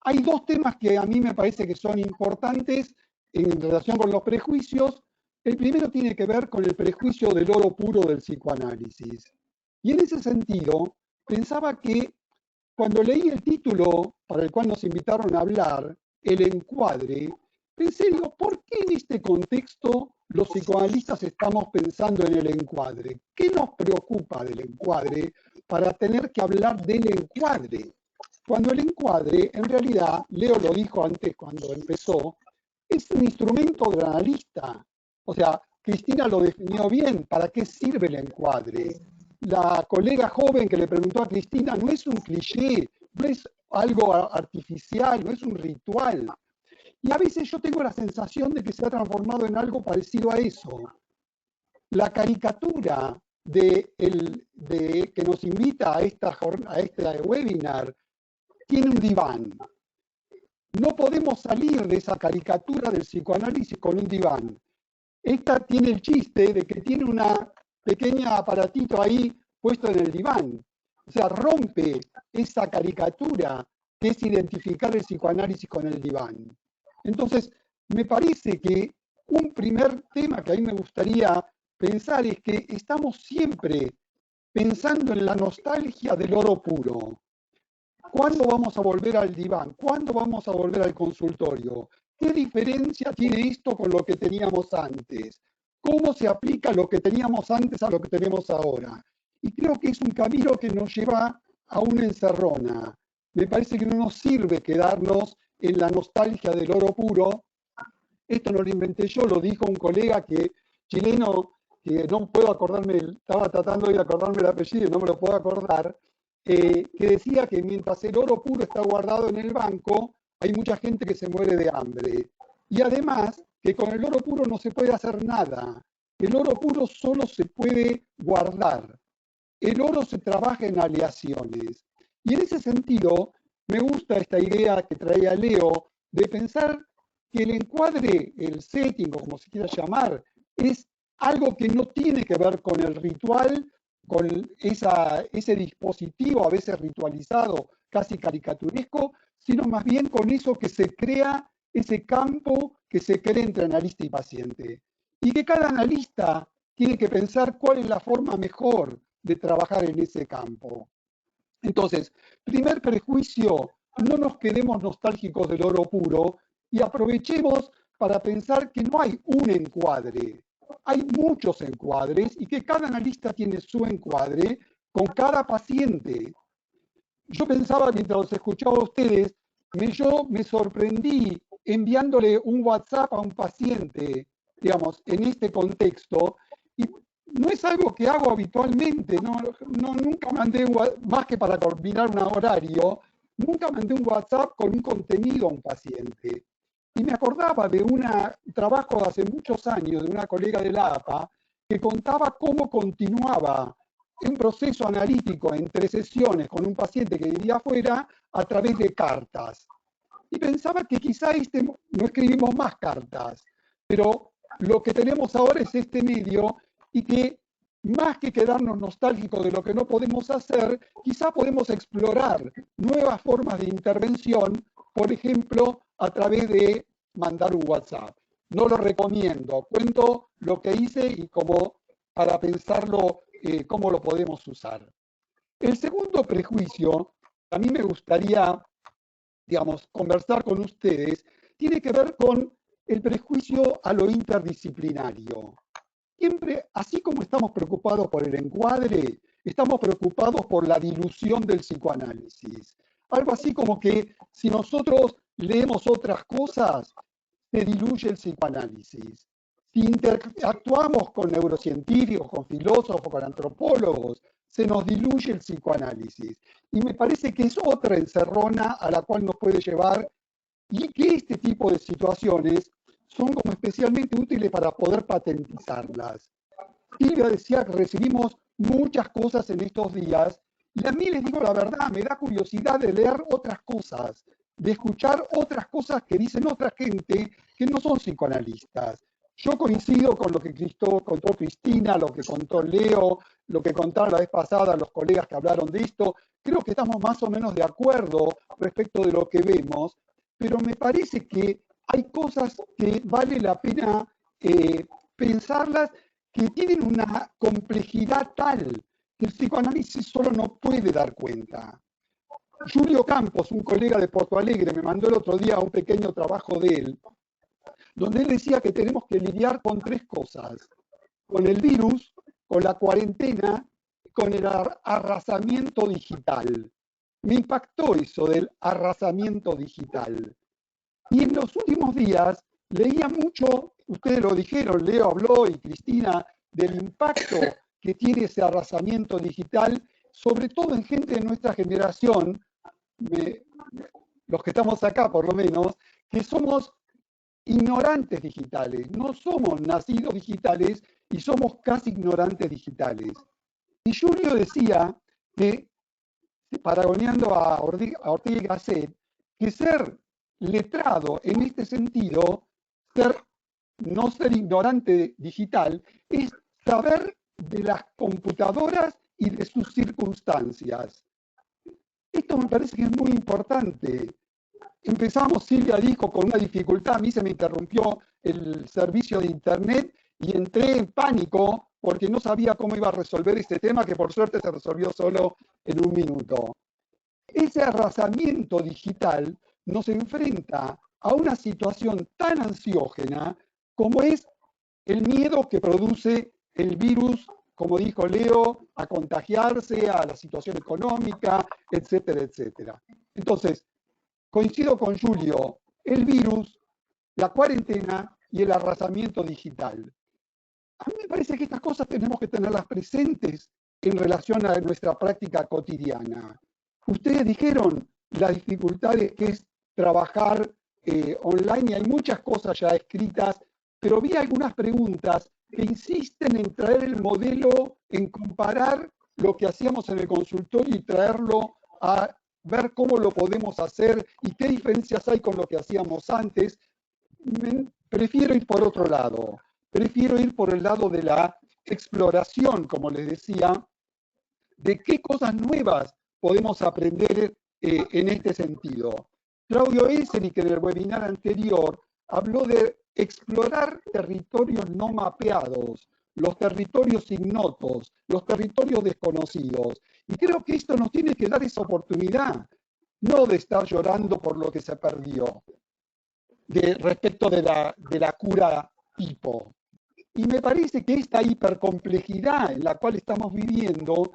Hay dos temas que a mí me parece que son importantes en relación con los prejuicios. El primero tiene que ver con el prejuicio del oro puro del psicoanálisis. Y en ese sentido, pensaba que cuando leí el título para el cual nos invitaron a hablar, el encuadre, pensé, digo, ¿por qué en este contexto los psicoanalistas estamos pensando en el encuadre? ¿Qué nos preocupa del encuadre para tener que hablar del encuadre? Cuando el encuadre, en realidad, Leo lo dijo antes cuando empezó, es un instrumento del analista. O sea, Cristina lo definió bien, ¿para qué sirve el encuadre? La colega joven que le preguntó a Cristina no es un cliché, no es algo artificial, no es un ritual. Y a veces yo tengo la sensación de que se ha transformado en algo parecido a eso. La caricatura que nos invita a este webinar tiene un diván. No podemos salir de esa caricatura del psicoanálisis con un diván. Esta tiene el chiste de que tiene una pequeña aparatito ahí puesto en el diván. O sea, rompe esa caricatura que es identificar el psicoanálisis con el diván. Entonces, me parece que un primer tema que a mí me gustaría pensar es que estamos siempre pensando en la nostalgia del oro puro. ¿Cuándo vamos a volver al diván? ¿Cuándo vamos a volver al consultorio? ¿Qué diferencia tiene esto con lo que teníamos antes? ¿Cómo se aplica lo que teníamos antes a lo que tenemos ahora? y creo que es un camino que nos lleva a una encerrona. Me parece que no nos sirve quedarnos en la nostalgia del oro puro. Esto no lo inventé yo, lo dijo un colega chileno, que no puedo acordarme, estaba tratando de acordarme el apellido y no me lo puedo acordar, que decía que mientras el oro puro está guardado en el banco, hay mucha gente que se muere de hambre. Y además, que con el oro puro no se puede hacer nada. El oro puro solo se puede guardar. El oro se trabaja en aleaciones. Y en ese sentido, me gusta esta idea que traía Leo de pensar que el encuadre, el setting, o como se quiera llamar, es algo que no tiene que ver con el ritual, con ese dispositivo a veces ritualizado, casi caricaturesco, sino más bien con eso que se crea, ese campo que se crea entre analista y paciente. Y que cada analista tiene que pensar cuál es la forma mejor de trabajar en ese campo. Entonces, primer prejuicio, no nos quedemos nostálgicos del oro puro y aprovechemos para pensar que no hay un encuadre, hay muchos encuadres y que cada analista tiene su encuadre con cada paciente. Yo pensaba mientras los escuchaba a ustedes, yo me sorprendí enviándole un WhatsApp a un paciente, digamos, en este contexto, y no es algo que hago habitualmente, nunca mandé, más que para coordinar un horario, nunca mandé un WhatsApp con un contenido a un paciente. Y me acordaba de un trabajo de hace muchos años de una colega de la APA que contaba cómo continuaba un proceso analítico entre sesiones con un paciente que vivía afuera a través de cartas. Y pensaba que quizá no escribimos más cartas, pero lo que tenemos ahora es este medio y que más que quedarnos nostálgicos de lo que no podemos hacer, quizá podemos explorar nuevas formas de intervención, por ejemplo, a través de mandar un WhatsApp. No lo recomiendo, cuento lo que hice y cómo para pensarlo cómo lo podemos usar. El segundo prejuicio, a mí me gustaría, digamos, conversar con ustedes, tiene que ver con el prejuicio a lo interdisciplinario. Siempre, así como estamos preocupados por el encuadre, estamos preocupados por la dilución del psicoanálisis. Algo así como que si nosotros leemos otras cosas, se diluye el psicoanálisis. Si interactuamos con neurocientíficos, con filósofos, con antropólogos, se nos diluye el psicoanálisis. Y me parece que es otra encerrona a la cual nos puede llevar y que este tipo de situaciones son como especialmente útiles para poder patentizarlas. Silvia decía que recibimos muchas cosas en estos días y a mí les digo la verdad, me da curiosidad de leer otras cosas, de escuchar otras cosas que dicen otra gente que no son psicoanalistas. Yo coincido con lo que contó Cristina, lo que contó Leo, lo que contaron la vez pasada los colegas que hablaron de esto. Creo que estamos más o menos de acuerdo respecto de lo que vemos, pero me parece que hay cosas que vale la pena pensarlas, que tienen una complejidad tal que el psicoanálisis solo no puede dar cuenta. Julio Campos, un colega de Porto Alegre, me mandó el otro día un pequeño trabajo de él, donde él decía que tenemos que lidiar con tres cosas: con el virus, con la cuarentena, con el arrasamiento digital. Me impactó eso del arrasamiento digital. Y en los últimos días leía mucho, ustedes lo dijeron, Leo habló y Cristina, del impacto que tiene ese arrasamiento digital, sobre todo en gente de nuestra generación, los que estamos acá por lo menos, que somos ignorantes digitales, no somos nacidos digitales y somos casi ignorantes digitales. Y Julio decía que, paragoneando a Ortega y Gasset, que ser letrado en este sentido, no ser ignorante digital, es saber de las computadoras y de sus circunstancias. Esto me parece que es muy importante. Empezamos, Silvia dijo, con una dificultad. A mí se me interrumpió el servicio de internet y entré en pánico porque no sabía cómo iba a resolver este tema, que por suerte se resolvió solo en un minuto. Ese arrasamiento digital nos enfrenta a una situación tan ansiógena como es el miedo que produce el virus como dijo Leo, a contagiarse, a la situación económica, etcétera, etcétera. Entonces, coincido con Julio, el virus, la cuarentena y el arrasamiento digital. A mí me parece que estas cosas tenemos que tenerlas presentes en relación a nuestra práctica cotidiana. Ustedes dijeron las dificultades que es trabajar online y hay muchas cosas ya escritas, pero vi algunas preguntas que insisten en traer el modelo, en comparar lo que hacíamos en el consultorio y traerlo a ver cómo lo podemos hacer y qué diferencias hay con lo que hacíamos antes. Prefiero ir por otro lado. Prefiero ir por el lado de la exploración, como les decía, de qué cosas nuevas podemos aprender en este sentido. Claudio Esserich, en el webinar anterior, habló de explorar territorios no mapeados, los territorios ignotos, los territorios desconocidos. Y creo que esto nos tiene que dar esa oportunidad, no de estar llorando por lo que se perdió, respecto de la cura tipo. Y me parece que esta hipercomplejidad en la cual estamos viviendo,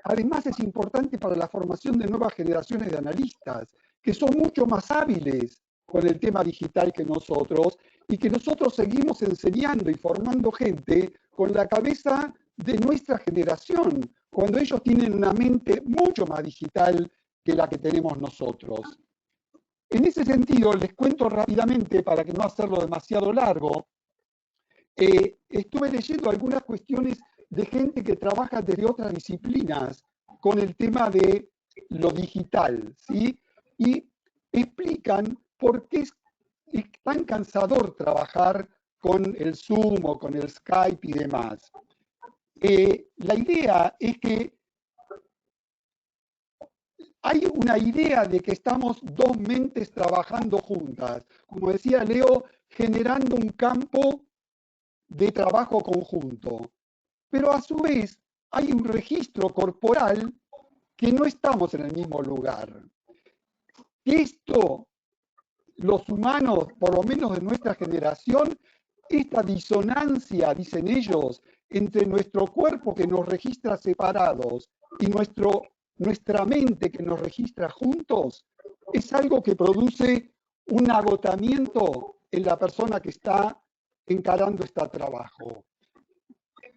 además es importante para la formación de nuevas generaciones de analistas, que son mucho más hábiles con el tema digital que nosotros, y que nosotros seguimos enseñando y formando gente con la cabeza de nuestra generación, cuando ellos tienen una mente mucho más digital que la que tenemos nosotros. En ese sentido, les cuento rápidamente, para que no hacerlo demasiado largo, estuve leyendo algunas cuestiones de gente que trabaja desde otras disciplinas con el tema de lo digital, ¿sí? Y explican por qué es tan cansador trabajar con el Zoom o con el Skype y demás. La idea es que hay una idea de que estamos dos mentes trabajando juntas, como decía Leo, generando un campo de trabajo conjunto. Pero a su vez hay un registro corporal que no estamos en el mismo lugar. Esto, los humanos, por lo menos de nuestra generación, esta disonancia, dicen ellos, entre nuestro cuerpo que nos registra separados y nuestra mente que nos registra juntos, es algo que produce un agotamiento en la persona que está encarando este trabajo.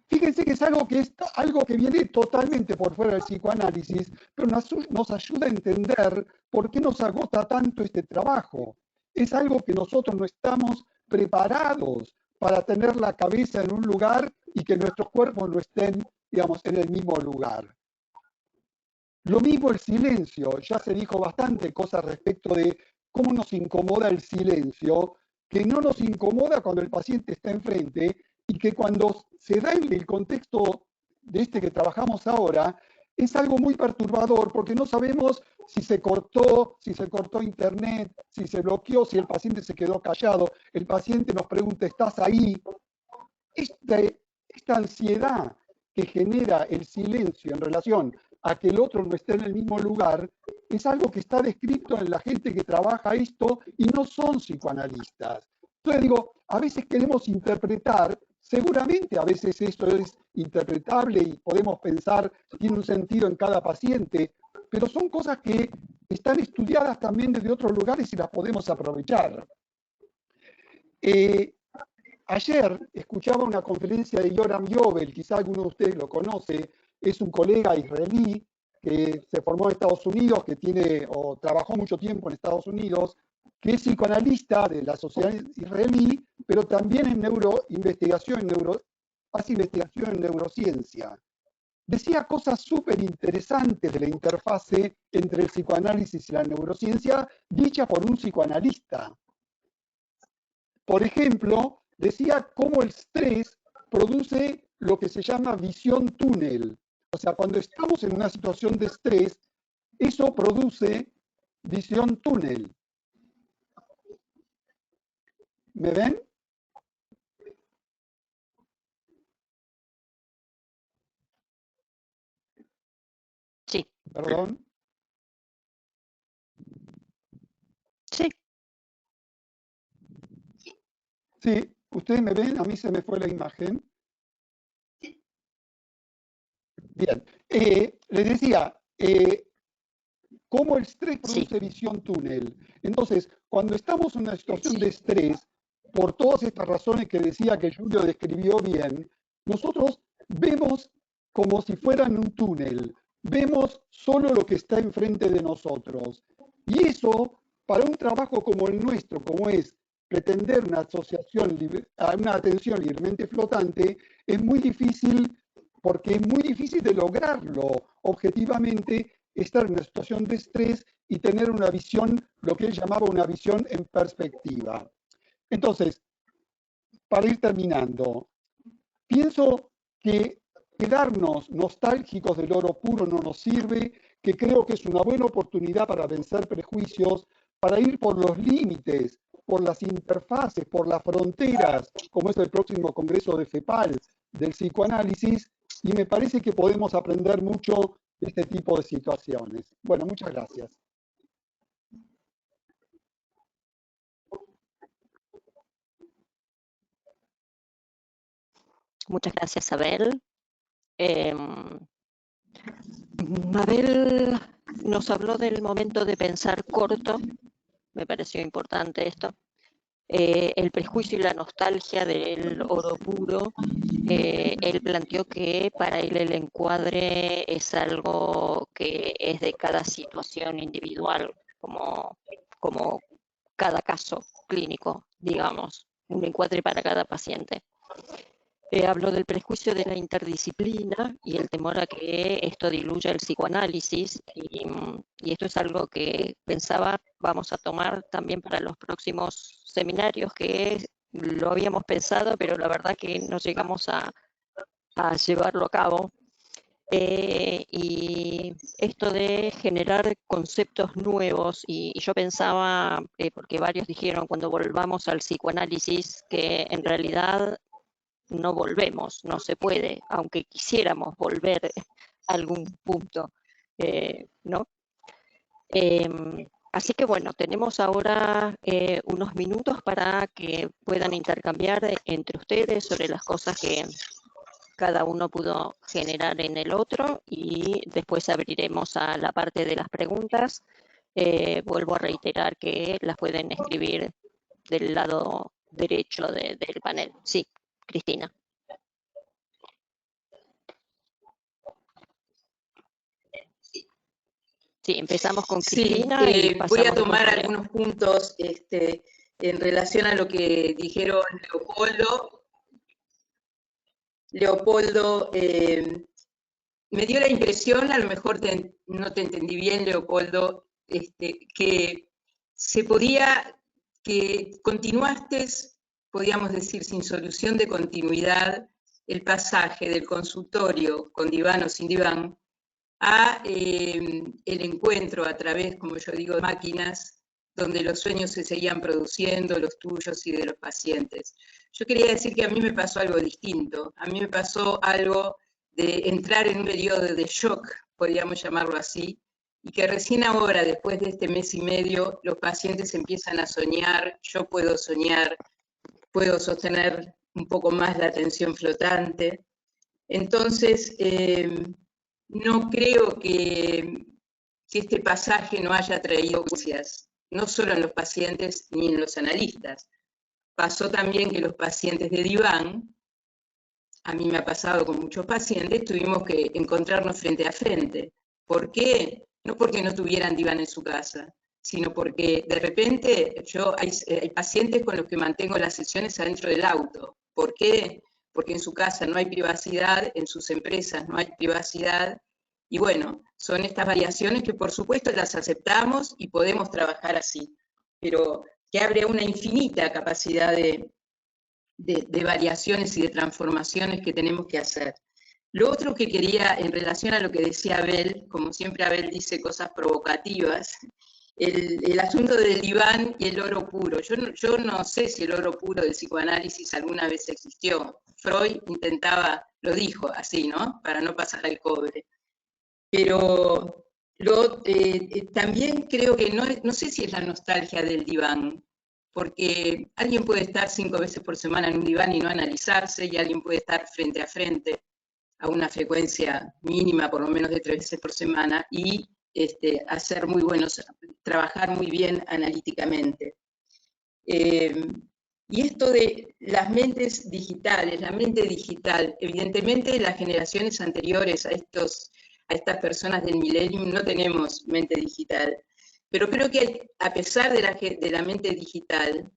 Fíjense que es algo que viene totalmente por fuera del psicoanálisis, pero nos ayuda a entender por qué nos agota tanto este trabajo. Es algo que nosotros no estamos preparados para tener la cabeza en un lugar y que nuestros cuerpos no estén, digamos, en el mismo lugar. Lo mismo el silencio, ya se dijo bastante cosas respecto de cómo nos incomoda el silencio, que no nos incomoda cuando el paciente está enfrente y que cuando se da en el contexto de este que trabajamos ahora, es algo muy perturbador porque no sabemos si se cortó internet, si se bloqueó, si el paciente se quedó callado, el paciente nos pregunta, ¿estás ahí? Esta ansiedad que genera el silencio en relación a que el otro no esté en el mismo lugar, es algo que está descrito en la gente que trabaja esto y no son psicoanalistas. Entonces digo, a veces queremos interpretar, seguramente a veces esto es interpretable y podemos pensar, tiene un sentido en cada paciente, pero son cosas que están estudiadas también desde otros lugares y las podemos aprovechar. Ayer escuchaba una conferencia de Yoram Yovel, quizá alguno de ustedes lo conoce, es un colega israelí que se formó en Estados Unidos, que tiene o trabajó mucho tiempo en Estados Unidos, que es psicoanalista de la sociedad israelí, pero también en hace investigación en neurociencia. Decía cosas súper interesantes de la interfase entre el psicoanálisis y la neurociencia, dicha por un psicoanalista. Por ejemplo, decía cómo el estrés produce lo que se llama visión túnel. O sea, cuando estamos en una situación de estrés, eso produce visión túnel. ¿Me ven? Sí. ¿Perdón? Sí. Sí, ustedes me ven, a mí se me fue la imagen. Bien. Les decía, cómo el estrés Sí, produce visión túnel. Entonces, cuando estamos en una situación de Sí, estrés, por todas estas razones que decía que Julio describió bien, nosotros vemos como si fueran un túnel, vemos solo lo que está enfrente de nosotros. Y eso, para un trabajo como el nuestro, como es pretender una asociación, una atención libremente flotante, es muy difícil, porque es muy difícil de lograrlo objetivamente, estar en una situación de estrés y tener una visión, lo que él llamaba una visión en perspectiva. Entonces, para ir terminando, pienso que quedarnos nostálgicos del oro puro no nos sirve, que creo que es una buena oportunidad para vencer prejuicios, para ir por los límites, por las interfaces, por las fronteras, como es el próximo Congreso de FEPAL del psicoanálisis, y me parece que podemos aprender mucho de este tipo de situaciones. Bueno, muchas gracias. muchas gracias, Abel. Abel nos habló del momento de pensar corto, me pareció importante esto. El prejuicio y la nostalgia del oro puro. Él planteó que para él el encuadre es algo que es de cada situación individual, como cada caso clínico, digamos, un encuadre para cada paciente. Habló del prejuicio de la interdisciplina y el temor a que esto diluya el psicoanálisis, y esto es algo que pensaba vamos a tomar también para los próximos seminarios, que lo habíamos pensado, pero la verdad que no llegamos a llevarlo a cabo. Y esto de generar conceptos nuevos, y yo pensaba, porque varios dijeron cuando volvamos al psicoanálisis, que en realidad no volvemos, no se puede, aunque quisiéramos volver a algún punto, ¿no? Así que bueno, tenemos ahora unos minutos para que puedan intercambiar entre ustedes sobre las cosas que cada uno pudo generar en el otro, y después abriremos a la parte de las preguntas. Vuelvo a reiterar que las pueden escribir del lado derecho del panel. Sí, Cristina. Sí, empezamos con sí, Cristina y voy a pasamos tomar a Leo. algunos puntos en relación a lo que dijeron Leopoldo, me dio la impresión, a lo mejor no te entendí bien, Leopoldo, que que continuaste, podríamos decir, sin solución de continuidad, el pasaje del consultorio con diván o sin diván a el encuentro a través, como yo digo, de máquinas, donde los sueños se seguían produciendo, los tuyos y de los pacientes. Yo quería decir que a mí me pasó algo distinto. A mí me pasó algo de entrar en un periodo de shock, podríamos llamarlo así, y que recién ahora, después de este mes y medio, los pacientes empiezan a soñar, yo puedo soñar, puedo sostener un poco más la atención flotante. Entonces, no creo que este pasaje no haya traído consecuencias, no solo en los pacientes ni en los analistas. Pasó también que los pacientes de diván, a mí me ha pasado con muchos pacientes, tuvimos que encontrarnos frente a frente. ¿Por qué? No porque no tuvieran diván en su casa, sino porque de repente hay pacientes con los que mantengo las sesiones adentro del auto. ¿Por qué? Porque en su casa no hay privacidad, en sus empresas no hay privacidad, y bueno, son estas variaciones que por supuesto las aceptamos y podemos trabajar así, pero que abre una infinita capacidad de variaciones y de transformaciones que tenemos que hacer. Lo otro que quería, en relación a lo que decía Abel, como siempre Abel dice cosas provocativas, el asunto del diván y el oro puro. Yo no sé si el oro puro del psicoanálisis alguna vez existió. Freud lo dijo así, ¿no? Para no pasar al cobre. Pero también creo que no sé si es la nostalgia del diván, porque alguien puede estar 5 veces por semana en un diván y no analizarse, y alguien puede estar frente a frente. a una frecuencia mínima, por lo menos de 3 veces por semana, y hacer muy buenos, trabajar muy bien analíticamente. Y esto de las mentes digitales, la mente digital, evidentemente las generaciones anteriores a estas personas del millennium no tenemos mente digital, pero creo que a pesar de la mente digital,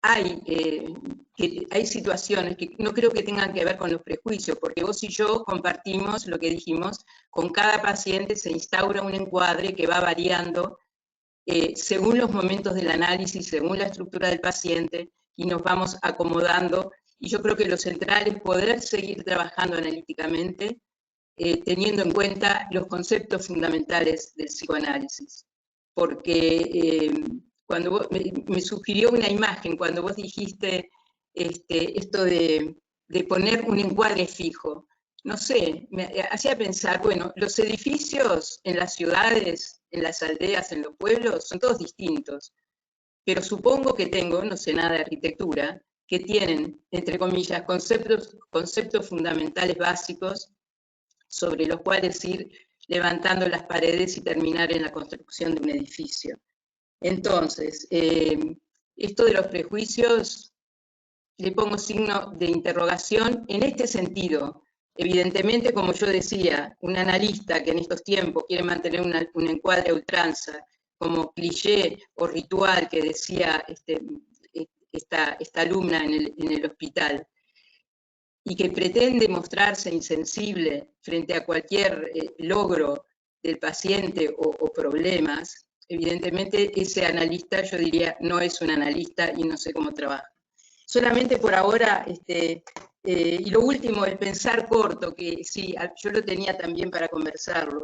hay situaciones que no creo que tengan que ver con los prejuicios, porque vos y yo compartimos lo que dijimos, con cada paciente se instaura un encuadre que va variando según los momentos del análisis, según la estructura del paciente, y nos vamos acomodando. Y yo creo que lo central es poder seguir trabajando analíticamente, teniendo en cuenta los conceptos fundamentales del psicoanálisis. Porque cuando me sugirió una imagen, cuando vos dijiste esto de poner un encuadre fijo, no sé, me hacía pensar, bueno, los edificios en las ciudades, en las aldeas, en los pueblos, son todos distintos, pero supongo que tengo, no sé nada de arquitectura, que tienen, entre comillas, conceptos fundamentales básicos sobre los cuales ir levantando las paredes y terminar en la construcción de un edificio. Entonces, esto de los prejuicios, le pongo signo de interrogación en este sentido. Evidentemente, como yo decía, un analista que en estos tiempos quiere mantener un encuadre a ultranza, como cliché o ritual que decía esta alumna en el hospital, y que pretende mostrarse insensible frente a cualquier logro del paciente o problemas, evidentemente ese analista, yo diría, no es un analista y no sé cómo trabaja. Solamente por ahora, y lo último, el pensar corto, que sí, yo lo tenía también para conversarlo.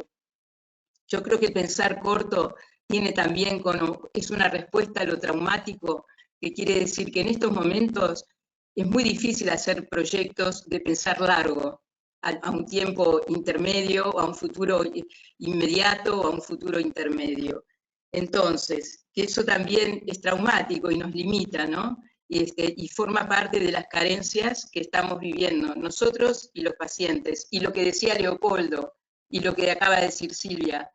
Yo creo que el pensar corto tiene también, es una respuesta a lo traumático, que quiere decir que en estos momentos es muy difícil hacer proyectos de pensar largo, a un tiempo intermedio, a un futuro inmediato o a un futuro intermedio. Entonces, que eso también es traumático y nos limita, ¿no? Y forma parte de las carencias que estamos viviendo nosotros y los pacientes. Y lo que decía Leopoldo y lo que acaba de decir Silvia,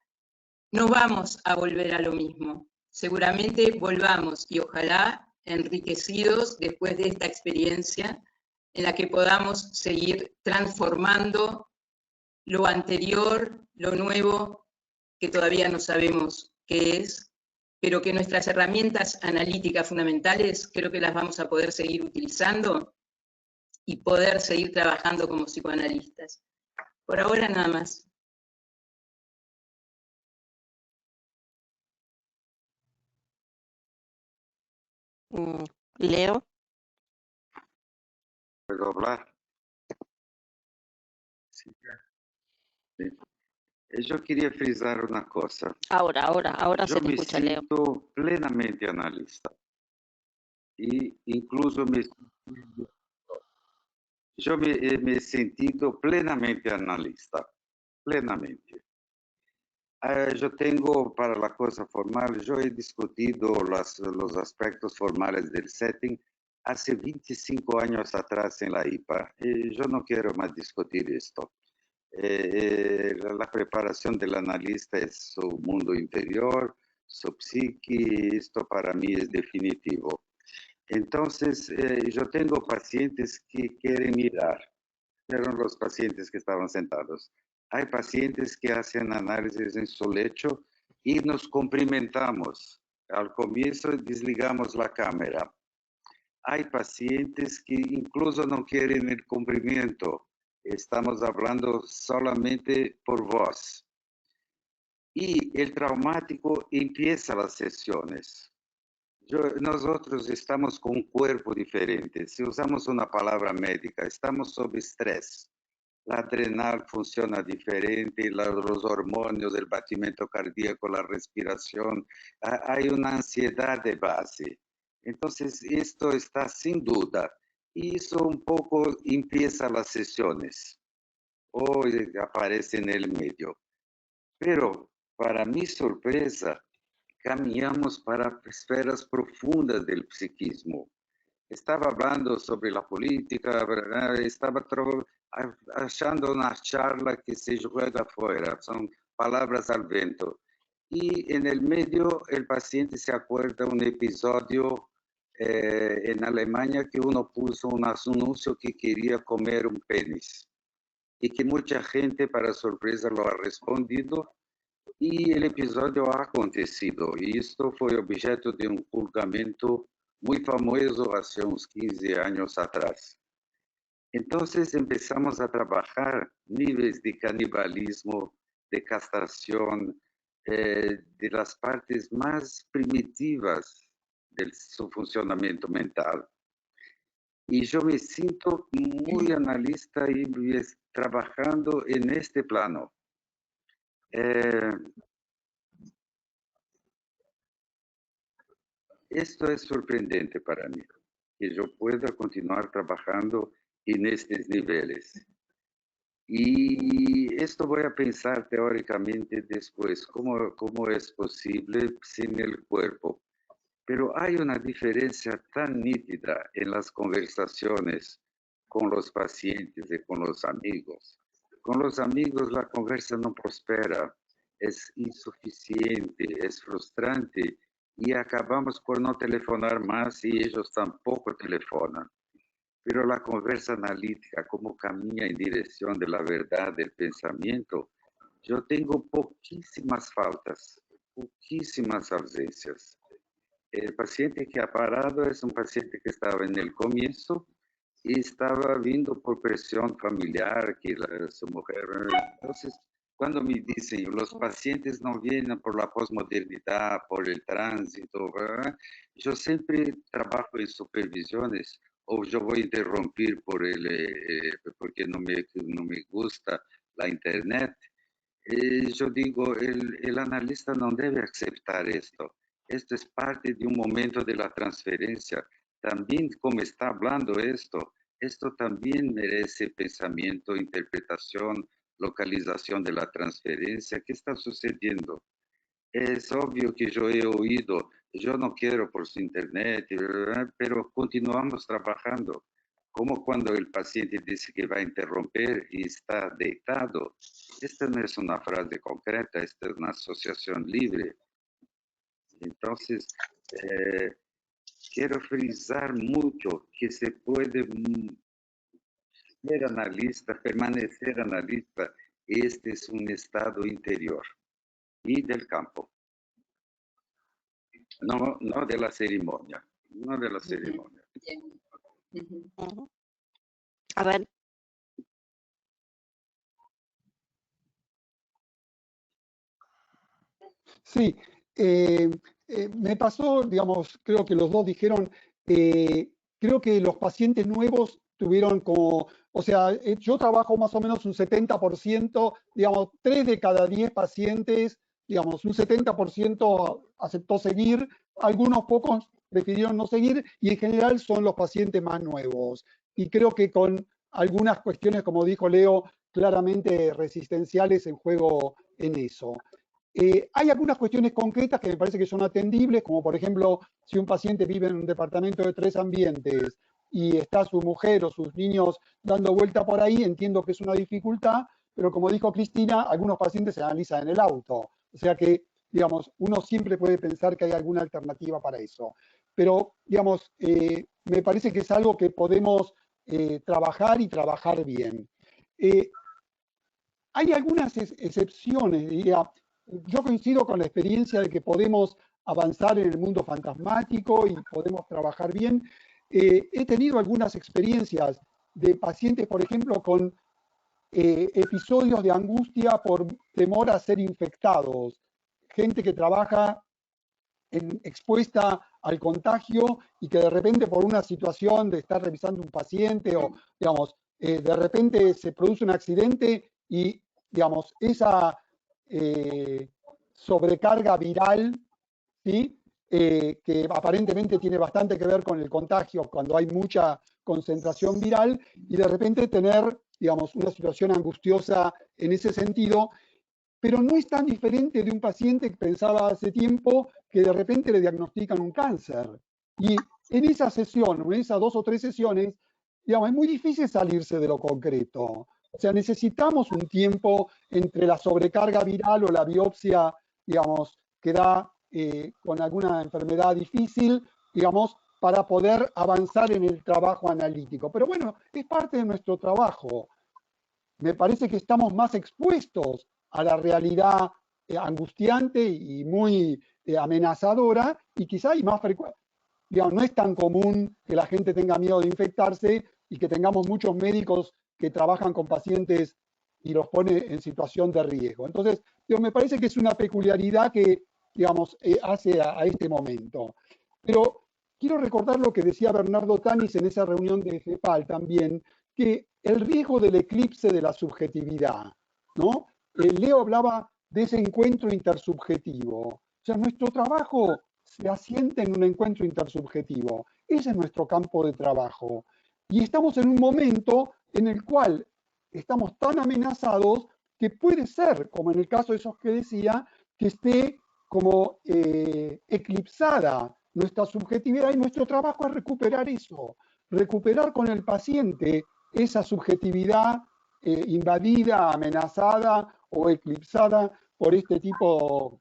no vamos a volver a lo mismo. Seguramente volvamos y ojalá enriquecidos después de esta experiencia en la que podamos seguir transformando lo anterior, lo nuevo, que todavía no sabemos qué es, pero que nuestras herramientas analíticas fundamentales creo que las vamos a poder seguir utilizando y poder seguir trabajando como psicoanalistas. Por ahora nada más. Leo. ¿Puedo hablar? Sí. Yo quería frisar una cosa. Ahora se te escucha, Leo. Yo me siento plenamente analista. Y incluso yo me he sentido plenamente analista. Plenamente. Yo tengo para la cosa formal, yo he discutido los aspectos formales del setting hace 25 años atrás en la IPA. Y yo no quiero más discutir esto. La preparación del analista es su mundo interior, su psique, esto para mí es definitivo. Entonces, yo tengo pacientes que quieren mirar, eran los pacientes que estaban sentados. Hay pacientes que hacen análisis en su lecho y nos cumprimentamos. Al comienzo desligamos la cámara. Hay pacientes que incluso no quieren el cumplimiento. Estamos hablando solamente por voz. Y el traumático empieza las sesiones. Nosotros estamos con un cuerpo diferente. Si usamos una palabra médica, estamos sob estrés. La adrenal funciona diferente, los hormonios, el batimiento cardíaco, la respiración. Hay una ansiedad de base. Entonces, esto está sin duda. Y eso un poco empieza las sesiones o aparece en el medio. Pero, para mi sorpresa, caminhamos para esferas profundas do psiquismo. estaba hablando sobre la política, estaba achando una charla que se juega afuera, son palabras al viento. Y en el medio el paciente se acuerda un episodio en Alemania que uno puso un anuncio que quería comer un pênis y que mucha gente, para sorpresa, lo ha respondido y el episodio ha acontecido. Y esto fue objeto de un julgamento muy famoso hace unos 15 años atrás. Entonces empezamos a trabajar niveles de canibalismo, de castración, de las partes más primitivas de su funcionamiento mental. Y yo me siento muy analista y trabajando en este plano. Esto es sorprendente para mí, que yo pueda continuar trabajando en estos niveles. Y esto voy a pensar teóricamente después, cómo es posible sin el cuerpo. Pero hay una diferencia tan nítida en las conversaciones con los pacientes y con los amigos. Con los amigos la conversa no prospera, es insuficiente, es frustrante y acabamos por no telefonar más y ellos tampoco telefonan. Pero la conversa analítica, cómo camina en dirección de la verdad del pensamiento, yo tengo poquísimas faltas, poquísimas ausencias. El paciente que ha parado es un paciente que estaba en el comienzo y estaba viendo por presión familiar que su mujer. Entonces, cuando me dicen los pacientes no vienen por la posmodernidad, por el tránsito, ¿verdad? Yo siempre trabajo en supervisiones o yo voy a interrumpir porque no me gusta la internet. Yo digo, el analista no debe aceptar esto. Esto es parte de un momento de la transferencia. También como está hablando esto también merece pensamiento, interpretación, localización de la transferencia. ¿Qué está sucediendo? Es obvio que yo he oído, yo no quiero por su internet, pero continuamos trabajando. Como cuando el paciente dice que va a interrumpir y está deitado. Esta no es una frase concreta, esta es una asociación libre. Entonces, quiero frisar mucho que se puede ser analista, permanecer analista. Este es un estado interior y del campo. No de la ceremonia, no de la ceremonia. A ver. Sí, me pasó, digamos, creo que los dos dijeron, creo que los pacientes nuevos tuvieron como, o sea, yo trabajo más o menos un 70%, digamos, 3 de cada 10 pacientes, digamos, un 70% aceptó seguir, algunos pocos prefirieron no seguir y en general son los pacientes más nuevos. Y creo que con algunas cuestiones, como dijo Leo, claramente resistenciales en juego en eso. Hay algunas cuestiones concretas que me parece que son atendibles, como por ejemplo, si un paciente vive en un departamento de 3 ambientes y está su mujer o sus niños dando vuelta por ahí, entiendo que es una dificultad, pero como dijo Cristina, algunos pacientes se analizan en el auto. O sea que, digamos, uno siempre puede pensar que hay alguna alternativa para eso. Pero, digamos, me parece que es algo que podemos trabajar y trabajar bien. Hay algunas excepciones, diría. Yo coincido con la experiencia de que podemos avanzar en el mundo fantasmático y podemos trabajar bien. He tenido algunas experiencias de pacientes, por ejemplo, con episodios de angustia por temor a ser infectados. Gente que trabaja expuesta al contagio y que de repente por una situación de estar revisando un paciente o, digamos, de repente se produce un accidente y, digamos, esa sobrecarga viral, ¿sí? Que aparentemente tiene bastante que ver con el contagio cuando hay mucha concentración viral y de repente tener, digamos, una situación angustiosa en ese sentido, pero no es tan diferente de un paciente que pensaba hace tiempo que de repente le diagnostican un cáncer. Y en esa sesión o en esas 2 o 3 sesiones, digamos, es muy difícil salirse de lo concreto. O sea, necesitamos un tiempo entre la sobrecarga viral o la biopsia, digamos, que da con alguna enfermedad difícil, digamos, para poder avanzar en el trabajo analítico. Pero bueno, es parte de nuestro trabajo. Me parece que estamos más expuestos a la realidad angustiante y muy amenazadora, y quizá hay más frecuencia. Digamos, no es tan común que la gente tenga miedo de infectarse y que tengamos muchos médicos que trabajan con pacientes y los pone en situación de riesgo. Entonces, me parece que es una peculiaridad que, digamos, hace a este momento. Pero quiero recordar lo que decía Bernardo Tanis en esa reunión de CEPAL también, que el riesgo del eclipse de la subjetividad, ¿no? Leo hablaba de ese encuentro intersubjetivo. O sea, nuestro trabajo se asienta en un encuentro intersubjetivo. Ese es nuestro campo de trabajo. Y estamos en un momento en el cual estamos tan amenazados que puede ser, como en el caso de esos que decía, que esté como eclipsada nuestra subjetividad, y nuestro trabajo es recuperar eso, recuperar con el paciente esa subjetividad invadida, amenazada o eclipsada por este tipo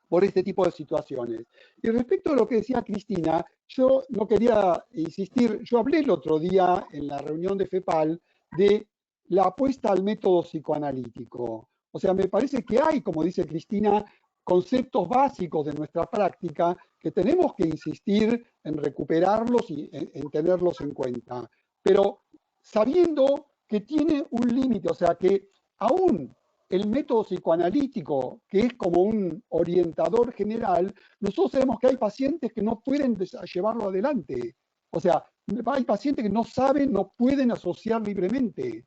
de situaciones. Y respecto a lo que decía Cristina, yo no quería insistir, yo hablé el otro día en la reunión de FEPAL de la apuesta al método psicoanalítico. O sea, me parece que hay, como dice Cristina, conceptos básicos de nuestra práctica que tenemos que insistir en recuperarlos y en tenerlos en cuenta, pero sabiendo que tiene un límite, o sea, que aún el método psicoanalítico, que es como un orientador general, nosotros sabemos que hay pacientes que no pueden llevarlo adelante. O sea, hay pacientes que no saben, no pueden asociar libremente.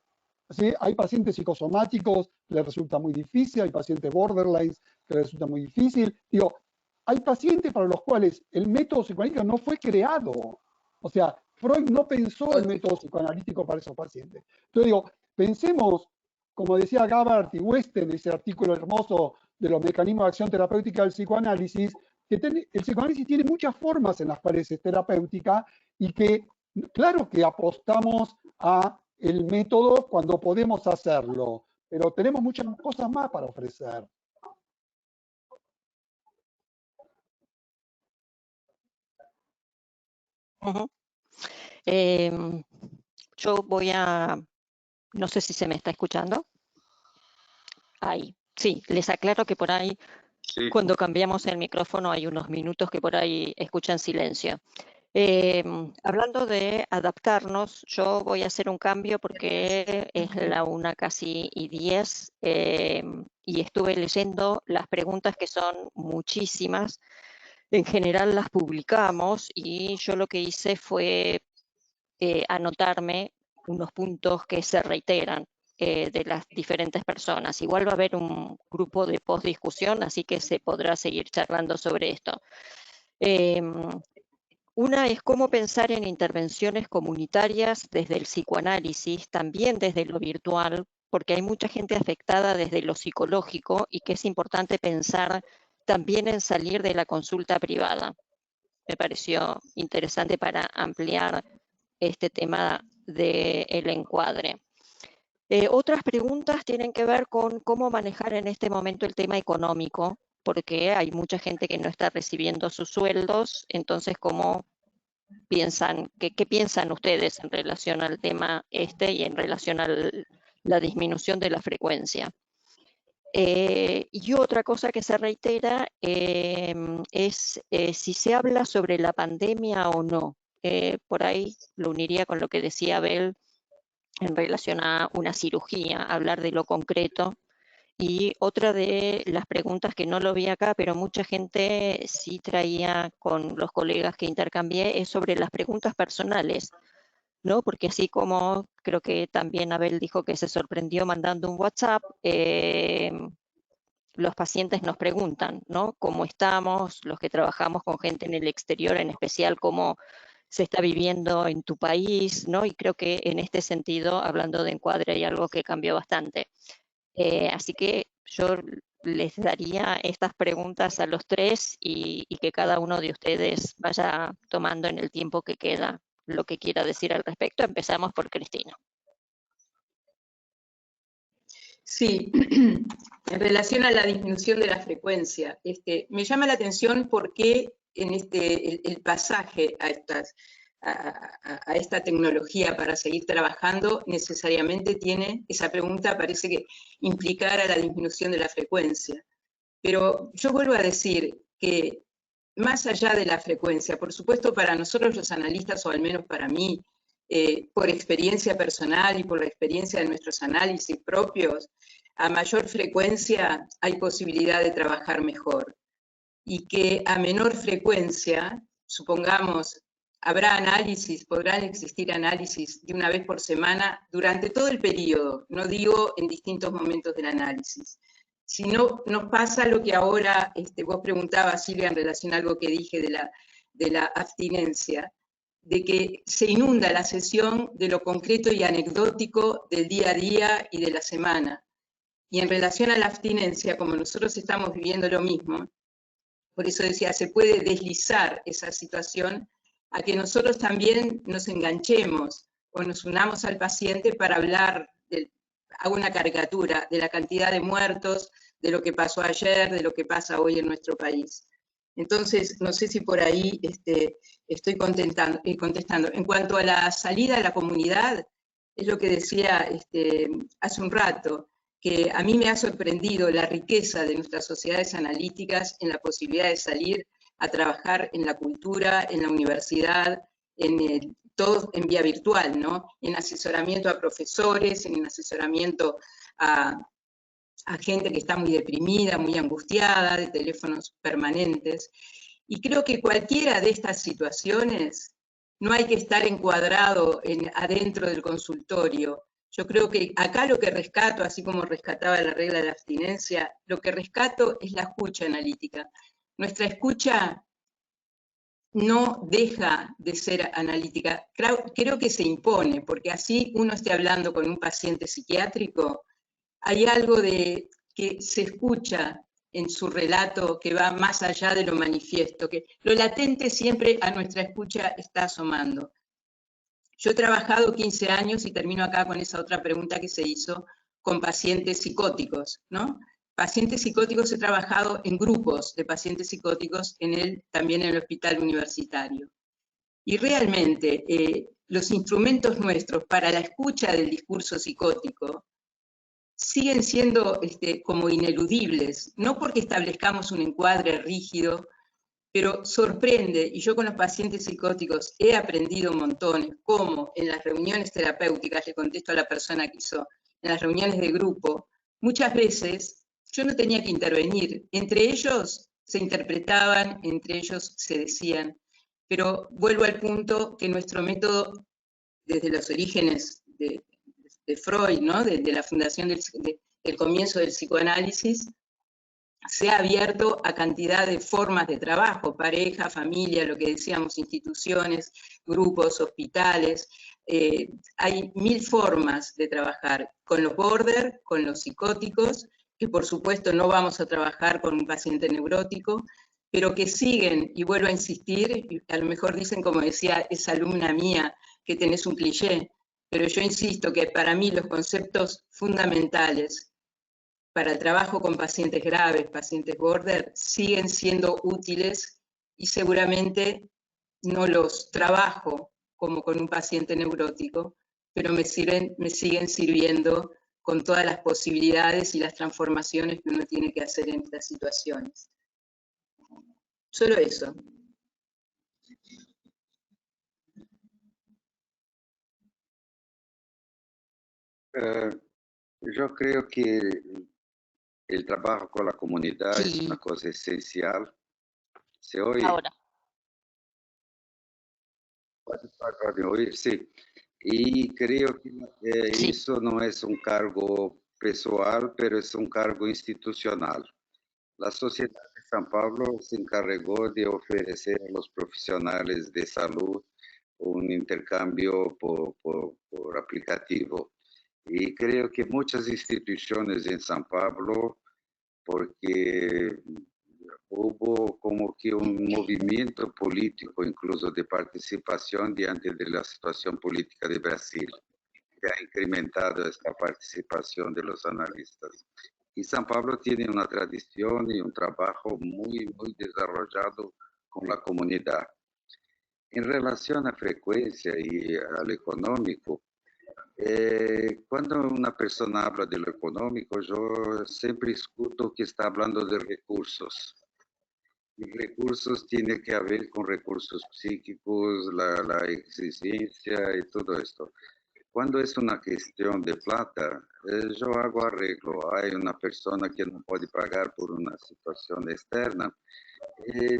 ¿Sí? Hay pacientes psicosomáticos que les resulta muy difícil, hay pacientes borderlines que les resulta muy difícil. Digo, hay pacientes para los cuales el método psicoanalítico no fue creado. O sea, Freud no pensó el método psicoanalítico para esos pacientes. Entonces digo, pensemos, como decía Gabbard y West en ese artículo hermoso de los mecanismos de acción terapéutica del psicoanálisis, que el psicoanálisis tiene muchas formas en las cuales es terapéutica y que, claro que apostamos a el método cuando podemos hacerlo, pero tenemos muchas cosas más para ofrecer. Yo voy a, no sé si se me está escuchando. Ahí, sí, les aclaro que por ahí, sí, cuando cambiamos el micrófono hay unos minutos que por ahí escuchan silencio. Hablando de adaptarnos, yo voy a hacer un cambio porque es la 1:10 y estuve leyendo las preguntas, que son muchísimas. En general las publicamos y yo lo que hice fue anotarme unos puntos que se reiteran de las diferentes personas. Igual va a haber un grupo de postdiscusión, así que se podrá seguir charlando sobre esto. Una es cómo pensar en intervenciones comunitarias desde el psicoanálisis, también desde lo virtual, porque hay mucha gente afectada desde lo psicológico y que es importante pensar también en salir de la consulta privada. Me pareció interesante para ampliar este tema del encuadre. Otras preguntas tienen que ver con cómo manejar en este momento el tema económico, porque hay mucha gente que no está recibiendo sus sueldos. Entonces, ¿cómo piensan, qué piensan ustedes en relación al tema y en relación a la disminución de la frecuencia? Y otra cosa que se reitera es si se habla sobre la pandemia o no. Por ahí lo uniría con lo que decía Abel en relación a una cirugía, hablar de lo concreto. Y otra de las preguntas que no lo vi acá, pero mucha gente sí traía con los colegas que intercambié, es sobre las preguntas personales, ¿no? Porque así como creo que también Abel dijo que se sorprendió mandando un WhatsApp, los pacientes nos preguntan, ¿no? ¿Cómo estamos? Los que trabajamos con gente en el exterior, en especial, ¿cómo se está viviendo en tu país? ¿No? Y creo que en este sentido, hablando de encuadre, hay algo que cambió bastante. Así que yo les daría estas preguntas a los tres y que cada uno de ustedes vaya tomando en el tiempo que queda lo que quiera decir al respecto. Empezamos por Cristina. Sí, en relación a la disminución de la frecuencia, me llama la atención por qué en el pasaje a esta tecnología para seguir trabajando necesariamente tiene, esa pregunta parece que implicar a la disminución de la frecuencia. Pero yo vuelvo a decir que más allá de la frecuencia, por supuesto para nosotros los analistas, o al menos para mí, por experiencia personal y por la experiencia de nuestros análisis propios, a mayor frecuencia hay posibilidad de trabajar mejor. Y que a menor frecuencia, supongamos, habrá análisis, podrán existir análisis de una vez por semana durante todo el periodo, no digo en distintos momentos del análisis. Si no nos pasa lo que ahora vos preguntabas, Silvia, en relación a algo que dije de la abstinencia, de que se inunda la sesión de lo concreto y anecdótico del día a día y de la semana. Y en relación a la abstinencia, como nosotros estamos viviendo lo mismo, por eso decía, se puede deslizar esa situación a que nosotros también nos enganchemos o nos unamos al paciente para hablar, hago una caricatura, de la cantidad de muertos, de lo que pasó ayer, de lo que pasa hoy en nuestro país. Entonces, no sé si por ahí estoy contestando. En cuanto a la salida a la comunidad, es lo que decía hace un rato, que a mí me ha sorprendido la riqueza de nuestras sociedades analíticas en la posibilidad de salir a trabajar en la cultura, en la universidad, todo en vía virtual, ¿no? En asesoramiento a profesores, en asesoramiento a gente que está muy deprimida, muy angustiada, de teléfonos permanentes. Y creo que cualquiera de estas situaciones no hay que estar encuadrado adentro del consultorio. Yo creo que acá lo que rescato, así como rescataba la regla de la abstinencia, lo que rescato es la escucha analítica. Nuestra escucha no deja de ser analítica, creo que se impone, porque así uno esté hablando con un paciente psiquiátrico, hay algo de que se escucha en su relato que va más allá de lo manifiesto, que lo latente siempre a nuestra escucha está asomando. Yo he trabajado 15 años, y termino acá con esa otra pregunta que se hizo, con pacientes psicóticos, ¿no? Pacientes psicóticos, he trabajado en grupos de pacientes psicóticos también en el hospital universitario. Y realmente los instrumentos nuestros para la escucha del discurso psicótico siguen siendo como ineludibles, no porque establezcamos un encuadre rígido, pero sorprende, y yo con los pacientes psicóticos he aprendido montones, cómo en las reuniones terapéuticas, le contesto a la persona que hizo, en las reuniones de grupo, muchas veces yo no tenía que intervenir, entre ellos se interpretaban, entre ellos se decían, pero vuelvo al punto que nuestro método, desde los orígenes de Freud, ¿no? de la fundación del comienzo del psicoanálisis, se ha abierto a cantidad de formas de trabajo, pareja, familia, lo que decíamos, instituciones, grupos, hospitales. Hay 1000 formas de trabajar con los border, con los psicóticos, que por supuesto no vamos a trabajar con un paciente neurótico, pero que siguen, y vuelvo a insistir, a lo mejor dicen, como decía esa alumna mía, que tenés un cliché, pero yo insisto que para mí los conceptos fundamentales para el trabajo con pacientes graves, pacientes border, siguen siendo útiles y seguramente no los trabajo como con un paciente neurótico, pero me siguen sirviendo con todas las posibilidades y las transformaciones que uno tiene que hacer en estas situaciones. Solo eso. Yo creo que el trabajo con la comunidad Sí. es una cosa esencial. ¿Se oye? Ahora. Pode oír, sí. Y creo que Sí. eso no es un cargo pessoal, pero es un cargo institucional. La Sociedad de San Pablo se encargó de ofrecer a los profesionales de salud un intercambio por aplicativo. Y creo que muchas instituciones en San Pablo porque hubo como que un movimiento político, incluso de participación diante de la situación política de Brasil, que ha incrementado esta participación de los analistas. Y San Pablo tiene una tradición y un trabajo muy desarrollado con la comunidad. En relación a frecuencia y al económico, cuando una persona habla de lo económico, yo siempre escuto que está hablando de recursos. Y recursos tiene que ver con recursos psíquicos, la existencia y todo esto. Cuando es una cuestión de plata, yo hago arreglo. Hay una persona que no puede pagar por una situación externa.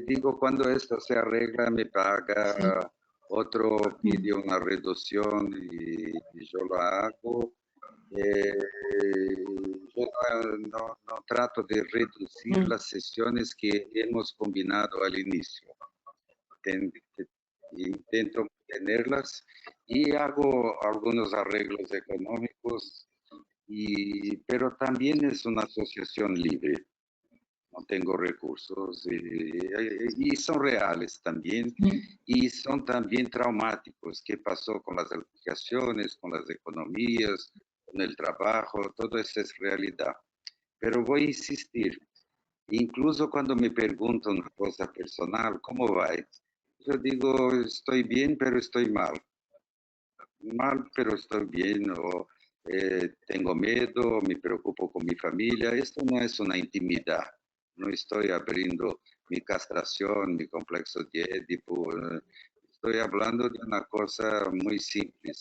Digo, cuando esto se arregla, me paga, otro pide una reducción y yo lo hago. Yo no trato de reducir las sesiones que hemos combinado al inicio. Intento mantenerlas y hago algunos arreglos económicos, pero también es una asociación libre. No tengo recursos y son reales también, y son también traumáticos. ¿Qué pasó con las aplicaciones, con las economías, con el trabajo? Todo eso es realidad. Pero voy a insistir, incluso cuando me preguntan una cosa personal, ¿cómo va? Yo digo, estoy bien, pero estoy mal. Mal, pero estoy bien, o tengo miedo, me preocupo con mi familia. Esto no es una intimidad. No estoy abriendo mi castración, mi complejo de Édipo. Estoy hablando de una cosa muy simple.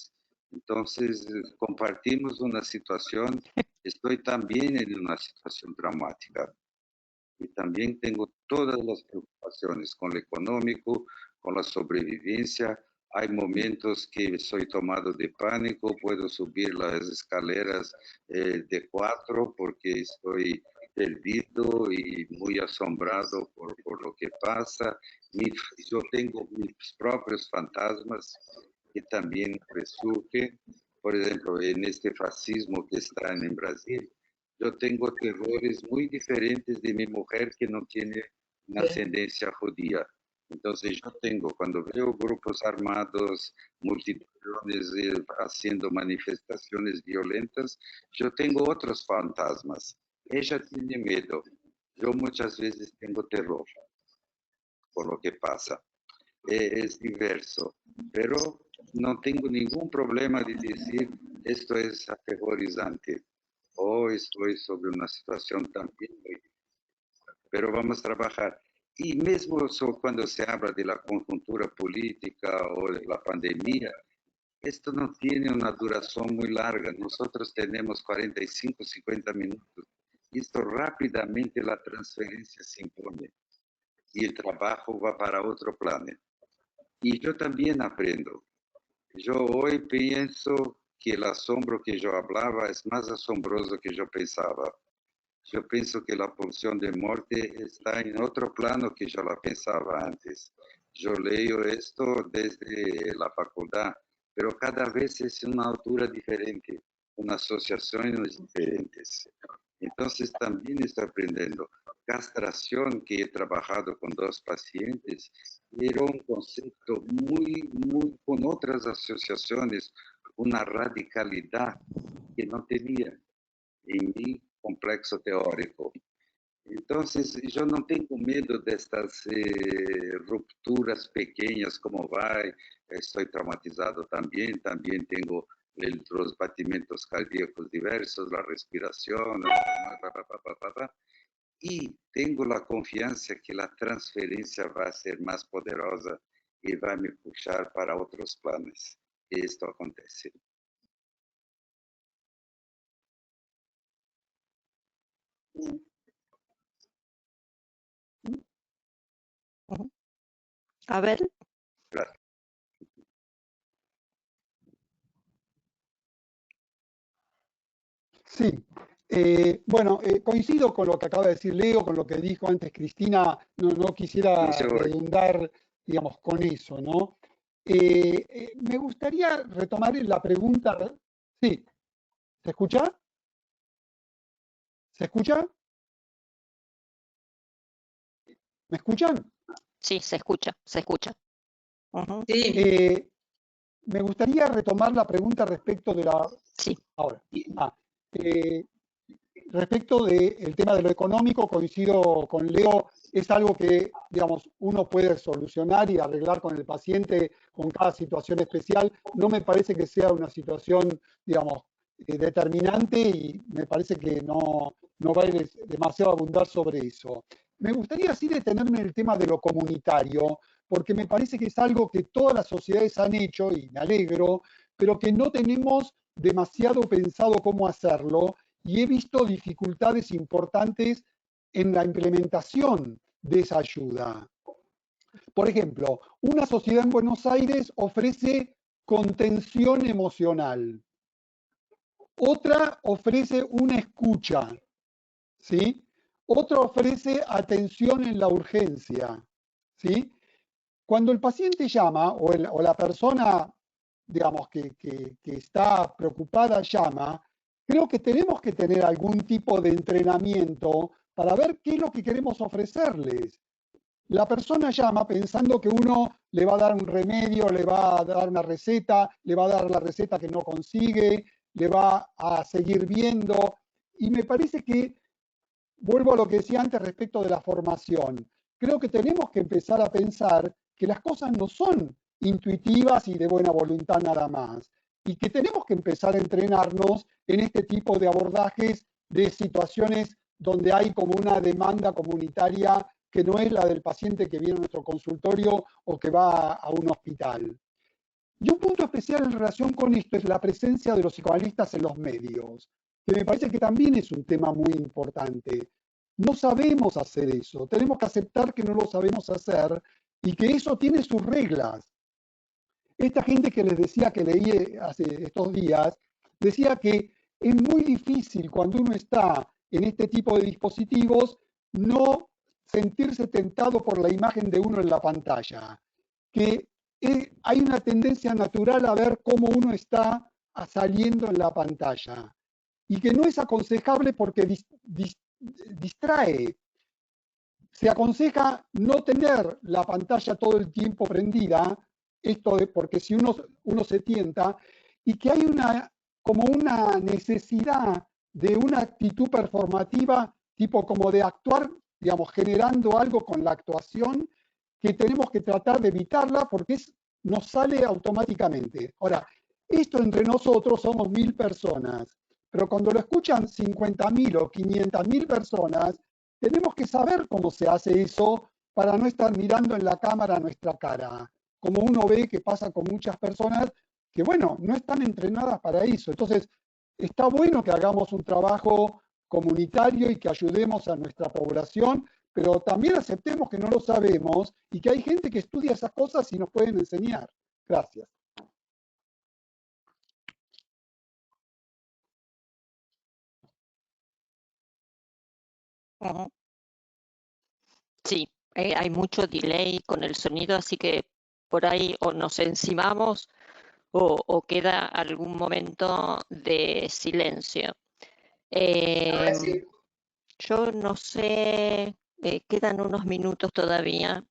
Entonces, compartimos una situación. Estoy también en una situación traumática. Y también tengo todas las preocupaciones con lo económico, con la sobrevivencia. Hay momentos que soy tomado de pánico, puedo subir las escaleras de 4 porque estoy perdido y muy asombrado por lo que pasa. Yo tengo mis propios fantasmas que también resurgen. Por ejemplo, en este fascismo que está en Brasil, yo tengo terrores muy diferentes de mi mujer que no tiene una ascendencia judía. Entonces yo tengo, cuando veo grupos armados, multitudes haciendo manifestaciones violentas, yo tengo otros fantasmas. Ella tiene miedo. Yo muchas veces tengo terror por lo que pasa. Es diverso, pero no tengo ningún problema de decir esto es aterrorizante o estoy sobre una situación también muy difícil, pero vamos a trabajar. Y mismo cuando se habla de la conjuntura política o de la pandemia, esto no tiene una duración muy larga. Nosotros tenemos 45, 50 minutos. Y esto rápidamente la transferencia se impone y el trabajo va para otro plano. Y yo también aprendo. Yo hoy pienso que el asombro que yo hablaba es más asombroso que yo pensaba. Yo pienso que la pulsión de muerte está en otro plano que yo la pensaba antes. Yo leo esto desde la facultad, pero cada vez es una altura diferente, con asociaciones diferentes. Entonces también estoy aprendiendo. Castración, que he trabajado con 2 pacientes, era un concepto muy con otras asociaciones, una radicalidad que no tenía en mi complexo teórico. Entonces, yo no tengo miedo de estas rupturas pequeñas, como va, estoy traumatizado también tengo los batimentos cardíacos diversos, la respiración, y tengo la confianza que la transferencia va a ser más poderosa y va a me puxar para otros planes. Y esto acontece. A ver. Gracias. Sí. Bueno, coincido con lo que acaba de decir Leo, con lo que dijo antes Cristina, no quisiera redundar, digamos, con eso, ¿no? Me gustaría retomar la pregunta. Sí, ¿se escucha? ¿Se escucha? ¿Me escuchan? Sí, se escucha, se escucha. Ujú. Sí, Me gustaría retomar la pregunta respecto de la... Sí, Ahora. Respecto del tema de lo económico, coincido con Leo, es algo que, digamos, uno puede solucionar y arreglar con el paciente con cada situación especial. No me parece que sea una situación, digamos, determinante y me parece que no vale demasiado abundar sobre eso. Me gustaría sí detenerme en el tema de lo comunitario, porque me parece que es algo que todas las sociedades han hecho, y me alegro, pero que no tenemos demasiado pensado cómo hacerlo, y he visto dificultades importantes en la implementación de esa ayuda. Por ejemplo, una sociedad en Buenos Aires ofrece contención emocional, otra ofrece una escucha, ¿sí? Otra ofrece atención en la urgencia, ¿sí? Cuando el paciente llama o la persona, digamos, que está preocupada llama, creo que tenemos que tener algún tipo de entrenamiento para ver qué es lo que queremos ofrecerles. La persona llama pensando que uno le va a dar un remedio, le va a dar una receta, le va a dar la receta que no consigue, le va a seguir viendo. Y me parece que vuelvo a lo que decía antes respecto de la formación. Creo que tenemos que empezar a pensar que las cosas no son intuitivas y de buena voluntad nada más, y que tenemos que empezar a entrenarnos en este tipo de abordajes de situaciones donde hay como una demanda comunitaria que no es la del paciente que viene a nuestro consultorio o que va a un hospital. Y un punto especial en relación con esto es la presencia de los psicoanalistas en los medios, que me parece que también es un tema muy importante. No sabemos hacer eso, tenemos que aceptar que no lo sabemos hacer y que eso tiene sus reglas. Esta gente que les decía que leí hace estos días, decía que es muy difícil cuando uno está en este tipo de dispositivos no sentirse tentado por la imagen de uno en la pantalla, que hay una tendencia natural a ver cómo uno está saliendo en la pantalla y que no es aconsejable porque distrae. Se aconseja no tener la pantalla todo el tiempo prendida, porque si uno se tienta, y que hay como una necesidad de una actitud performativa, tipo como de actuar, digamos, generando algo con la actuación, que tenemos que tratar de evitarla porque nos sale automáticamente. Ahora, esto entre nosotros somos 1000 personas, pero cuando lo escuchan 50.000 o 500.000 personas, tenemos que saber cómo se hace eso para no estar mirando en la cámara nuestra cara, como uno ve que pasa con muchas personas que, bueno, no están entrenadas para eso. Entonces, está bueno que hagamos un trabajo comunitario y que ayudemos a nuestra población, pero también aceptemos que no lo sabemos y que hay gente que estudia esas cosas y nos pueden enseñar. Gracias. ujú. Sí, hay mucho delay con el sonido, así que por ahí o nos encimamos o queda algún momento de silencio. ahora sí. Yo no sé, quedan unos minutos todavía.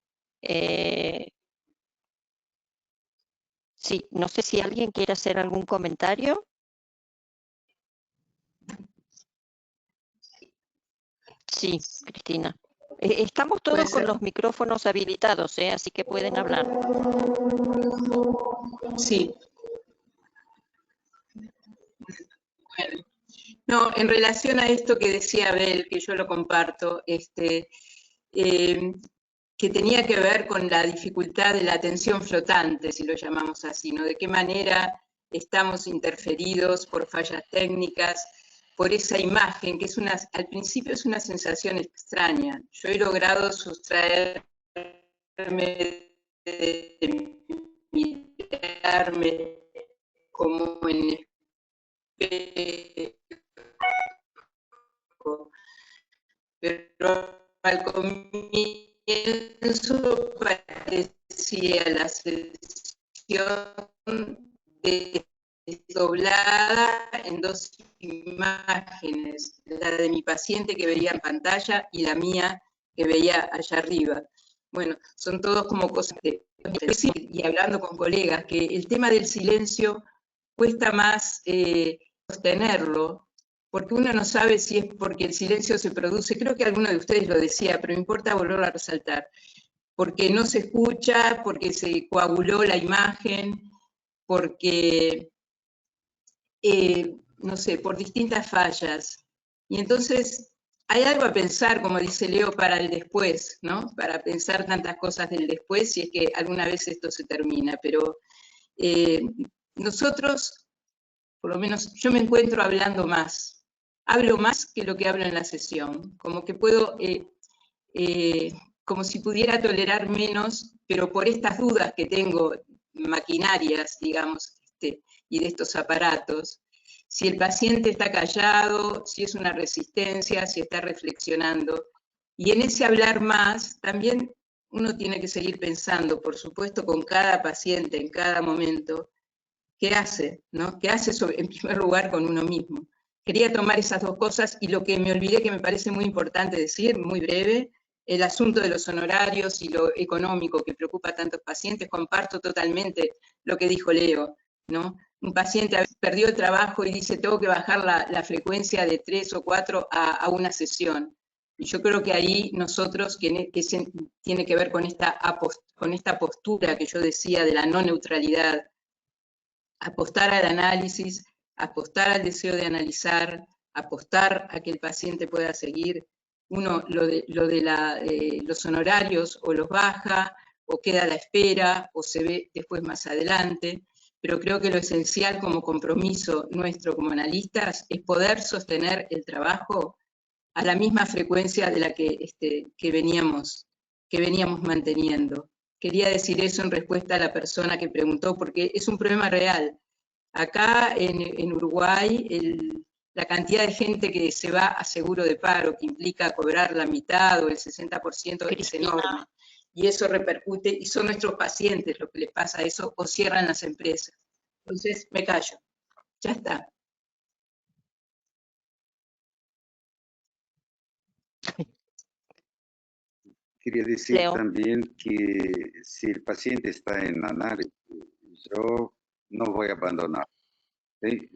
Sí, no sé si alguien quiere hacer algún comentario. Sí, Cristina. Estamos todos Puede con ser. los micrófonos habilitados, así que pueden hablar. Sí. Bueno. No, en relación a esto que decía Abel, que yo lo comparto, que tenía que ver con la dificultad de la atención flotante, si lo llamamos así, ¿no? De qué manera estamos interferidos por fallas técnicas, por esa imagen, que al principio es una sensación extraña. Yo he logrado sustraerme de mirarme como en pero al comienzo parecía la sesión desdoblada en dos imágenes, la de mi paciente que veía en pantalla y la mía que veía allá arriba. Bueno, son todos como cosas que, y hablando con colegas, que el tema del silencio cuesta más sostenerlo, porque uno no sabe si es porque el silencio se produce, creo que alguno de ustedes lo decía, pero me importa volverlo a resaltar, porque no se escucha, porque se coaguló la imagen, porque, no sé, por distintas fallas. Y entonces hay algo a pensar, como dice Leo, para el después, ¿no? Para pensar tantas cosas del después, si es que alguna vez esto se termina. Pero nosotros, por lo menos yo me encuentro hablando más. Hablo más que lo que hablo en la sesión. Como que puedo, como si pudiera tolerar menos, pero por estas dudas que tengo maquinarias, digamos, y de estos aparatos, si el paciente está callado, si es una resistencia, si está reflexionando. Y en ese hablar más, también uno tiene que seguir pensando, por supuesto, con cada paciente, en cada momento, qué hace, ¿no? ¿Qué hace en primer lugar con uno mismo? Quería tomar esas dos cosas y lo que me olvidé que me parece muy importante decir, muy breve, el asunto de los honorarios y lo económico que preocupa a tantos pacientes, comparto totalmente lo que dijo Leo, ¿no? Un paciente a veces perdió el trabajo y dice, tengo que bajar la frecuencia de 3 o 4 a una sesión. Y yo creo que ahí nosotros, que tiene que ver con esta postura que yo decía de la no neutralidad, apostar al análisis, apostar al deseo de analizar, apostar a que el paciente pueda seguir. Uno lo de los honorarios o los baja, o queda a la espera, o se ve después más adelante, pero creo que lo esencial como compromiso nuestro como analistas es poder sostener el trabajo a la misma frecuencia de la que veníamos manteniendo. Quería decir eso en respuesta a la persona que preguntó, porque es un problema real. Acá en Uruguay, la cantidad de gente que se va a seguro de paro, que implica cobrar la mitad o el 60%, es enorme. Y eso repercute, y son nuestros pacientes lo que les pasa a eso, o cierran las empresas. Entonces, me callo. Ya está. Quería decir Leo. también que si el paciente está en análisis, yo no voy a abandonar. ¿Sí?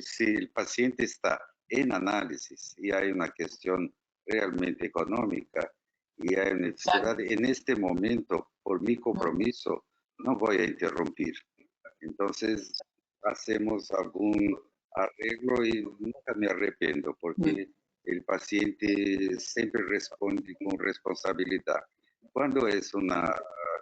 Si el paciente está en análisis y hay una cuestión realmente económica y hay necesidad, en este momento, por mi compromiso, no voy a interrumpir. Entonces, hacemos algún arreglo y nunca me arrepiento porque el paciente siempre responde con responsabilidad. Cuando es una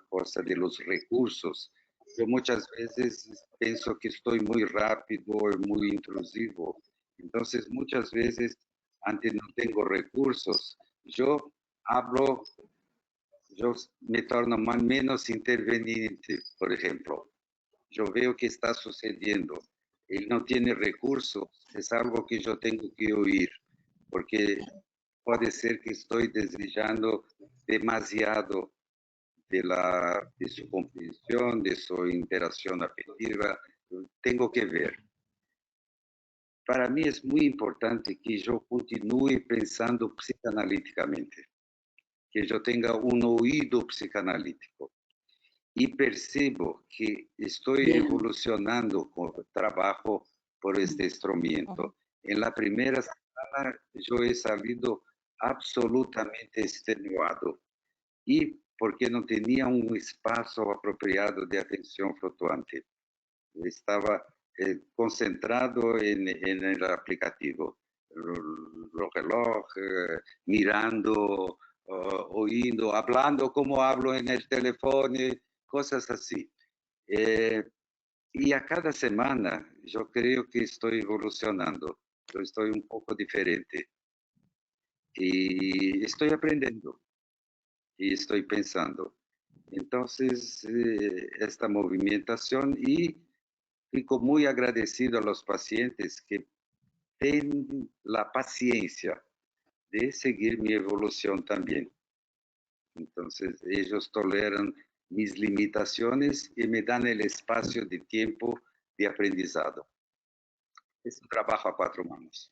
cosa de los recursos, yo muchas veces pienso que estoy muy rápido y muy intrusivo. Entonces, muchas veces, antes no tengo recursos, yo hablo, yo me torno menos interveniente, por ejemplo. Yo veo que está sucediendo. Él no tiene recursos, es algo que yo tengo que oír, porque puede ser que estoy desviando demasiado de su comprensión, de su interacción afectiva. Tengo que ver. Para mí es muy importante que yo continúe pensando psicanalíticamente, que yo tenga un oído psicanalítico. Y percibo que estoy evolucionando con el trabajo por este instrumento. En la primera semana yo he salido absolutamente extenuado y porque no tenía un espacio apropiado de atención fluctuante. Estaba concentrado en el aplicativo, el reloj, mirando, oyendo, hablando como hablo en el teléfono, cosas así. Y a cada semana yo creo que estoy evolucionando, yo estoy un poco diferente y estoy aprendiendo y estoy pensando. Entonces, esta movimentación y fico muy agradecido a los pacientes que tienen la paciencia de seguir mi evolución también. Entonces, ellos toleran mis limitaciones y me dan el espacio de tiempo de aprendizado. Es un trabajo a cuatro manos.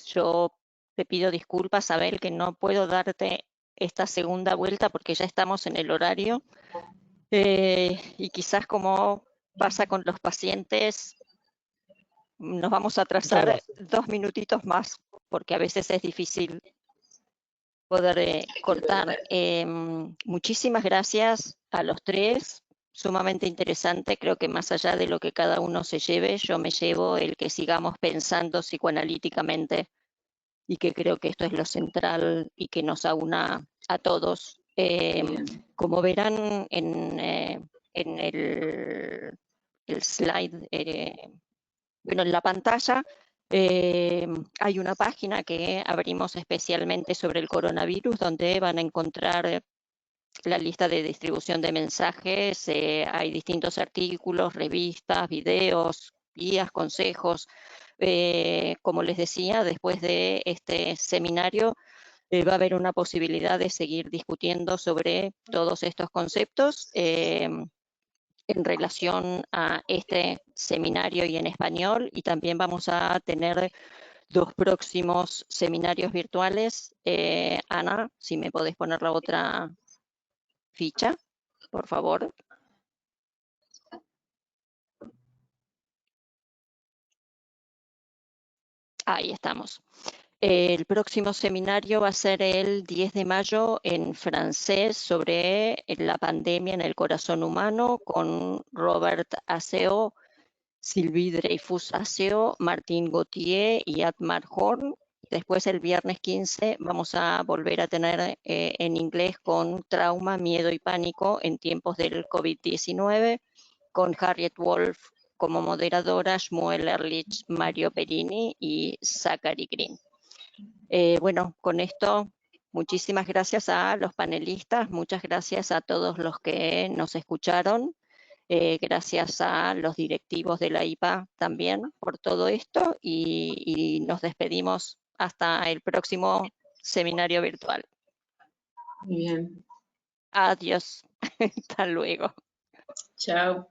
Yo te pido disculpas, Abel, que no puedo darte esta segunda vuelta porque ya estamos en el horario. Y quizás como pasa con los pacientes, nos vamos a atrasar 2 minutitos más, porque a veces es difícil poder cortar. Muchísimas gracias a los tres, sumamente interesante. Creo que más allá de lo que cada uno se lleve, yo me llevo el que sigamos pensando psicoanalíticamente, y que creo que esto es lo central y que nos aúna a todos. Como verán en el slide, bueno, en la pantalla, hay una página que abrimos especialmente sobre el coronavirus, donde van a encontrar la lista de distribución de mensajes. Hay distintos artículos, revistas, videos, guías, consejos. Como les decía, después de este seminario va a haber una posibilidad de seguir discutiendo sobre todos estos conceptos en relación a este seminario y en español, y también vamos a tener 2 próximos seminarios virtuales. Ana, si me podés poner la otra ficha, por favor. Ahí estamos. El próximo seminario va a ser el 10 de mayo en francés sobre la pandemia en el corazón humano, con Robert Aseo, Sylvie Dreyfus Aseo, Martín Gauthier y Atmar Horn. Después, el viernes 15, vamos a volver a tener en inglés con Trauma, Miedo y Pánico en tiempos del COVID-19, con Harriet Wolf como moderadora, Shmuel Ehrlich, Mario Perini y Zachary Green. Bueno, con esto, muchísimas gracias a los panelistas, muchas gracias a todos los que nos escucharon. Gracias a los directivos de la IPA también por todo esto, y nos despedimos hasta el próximo seminario virtual. Bien. Adiós. Hasta luego. Chao.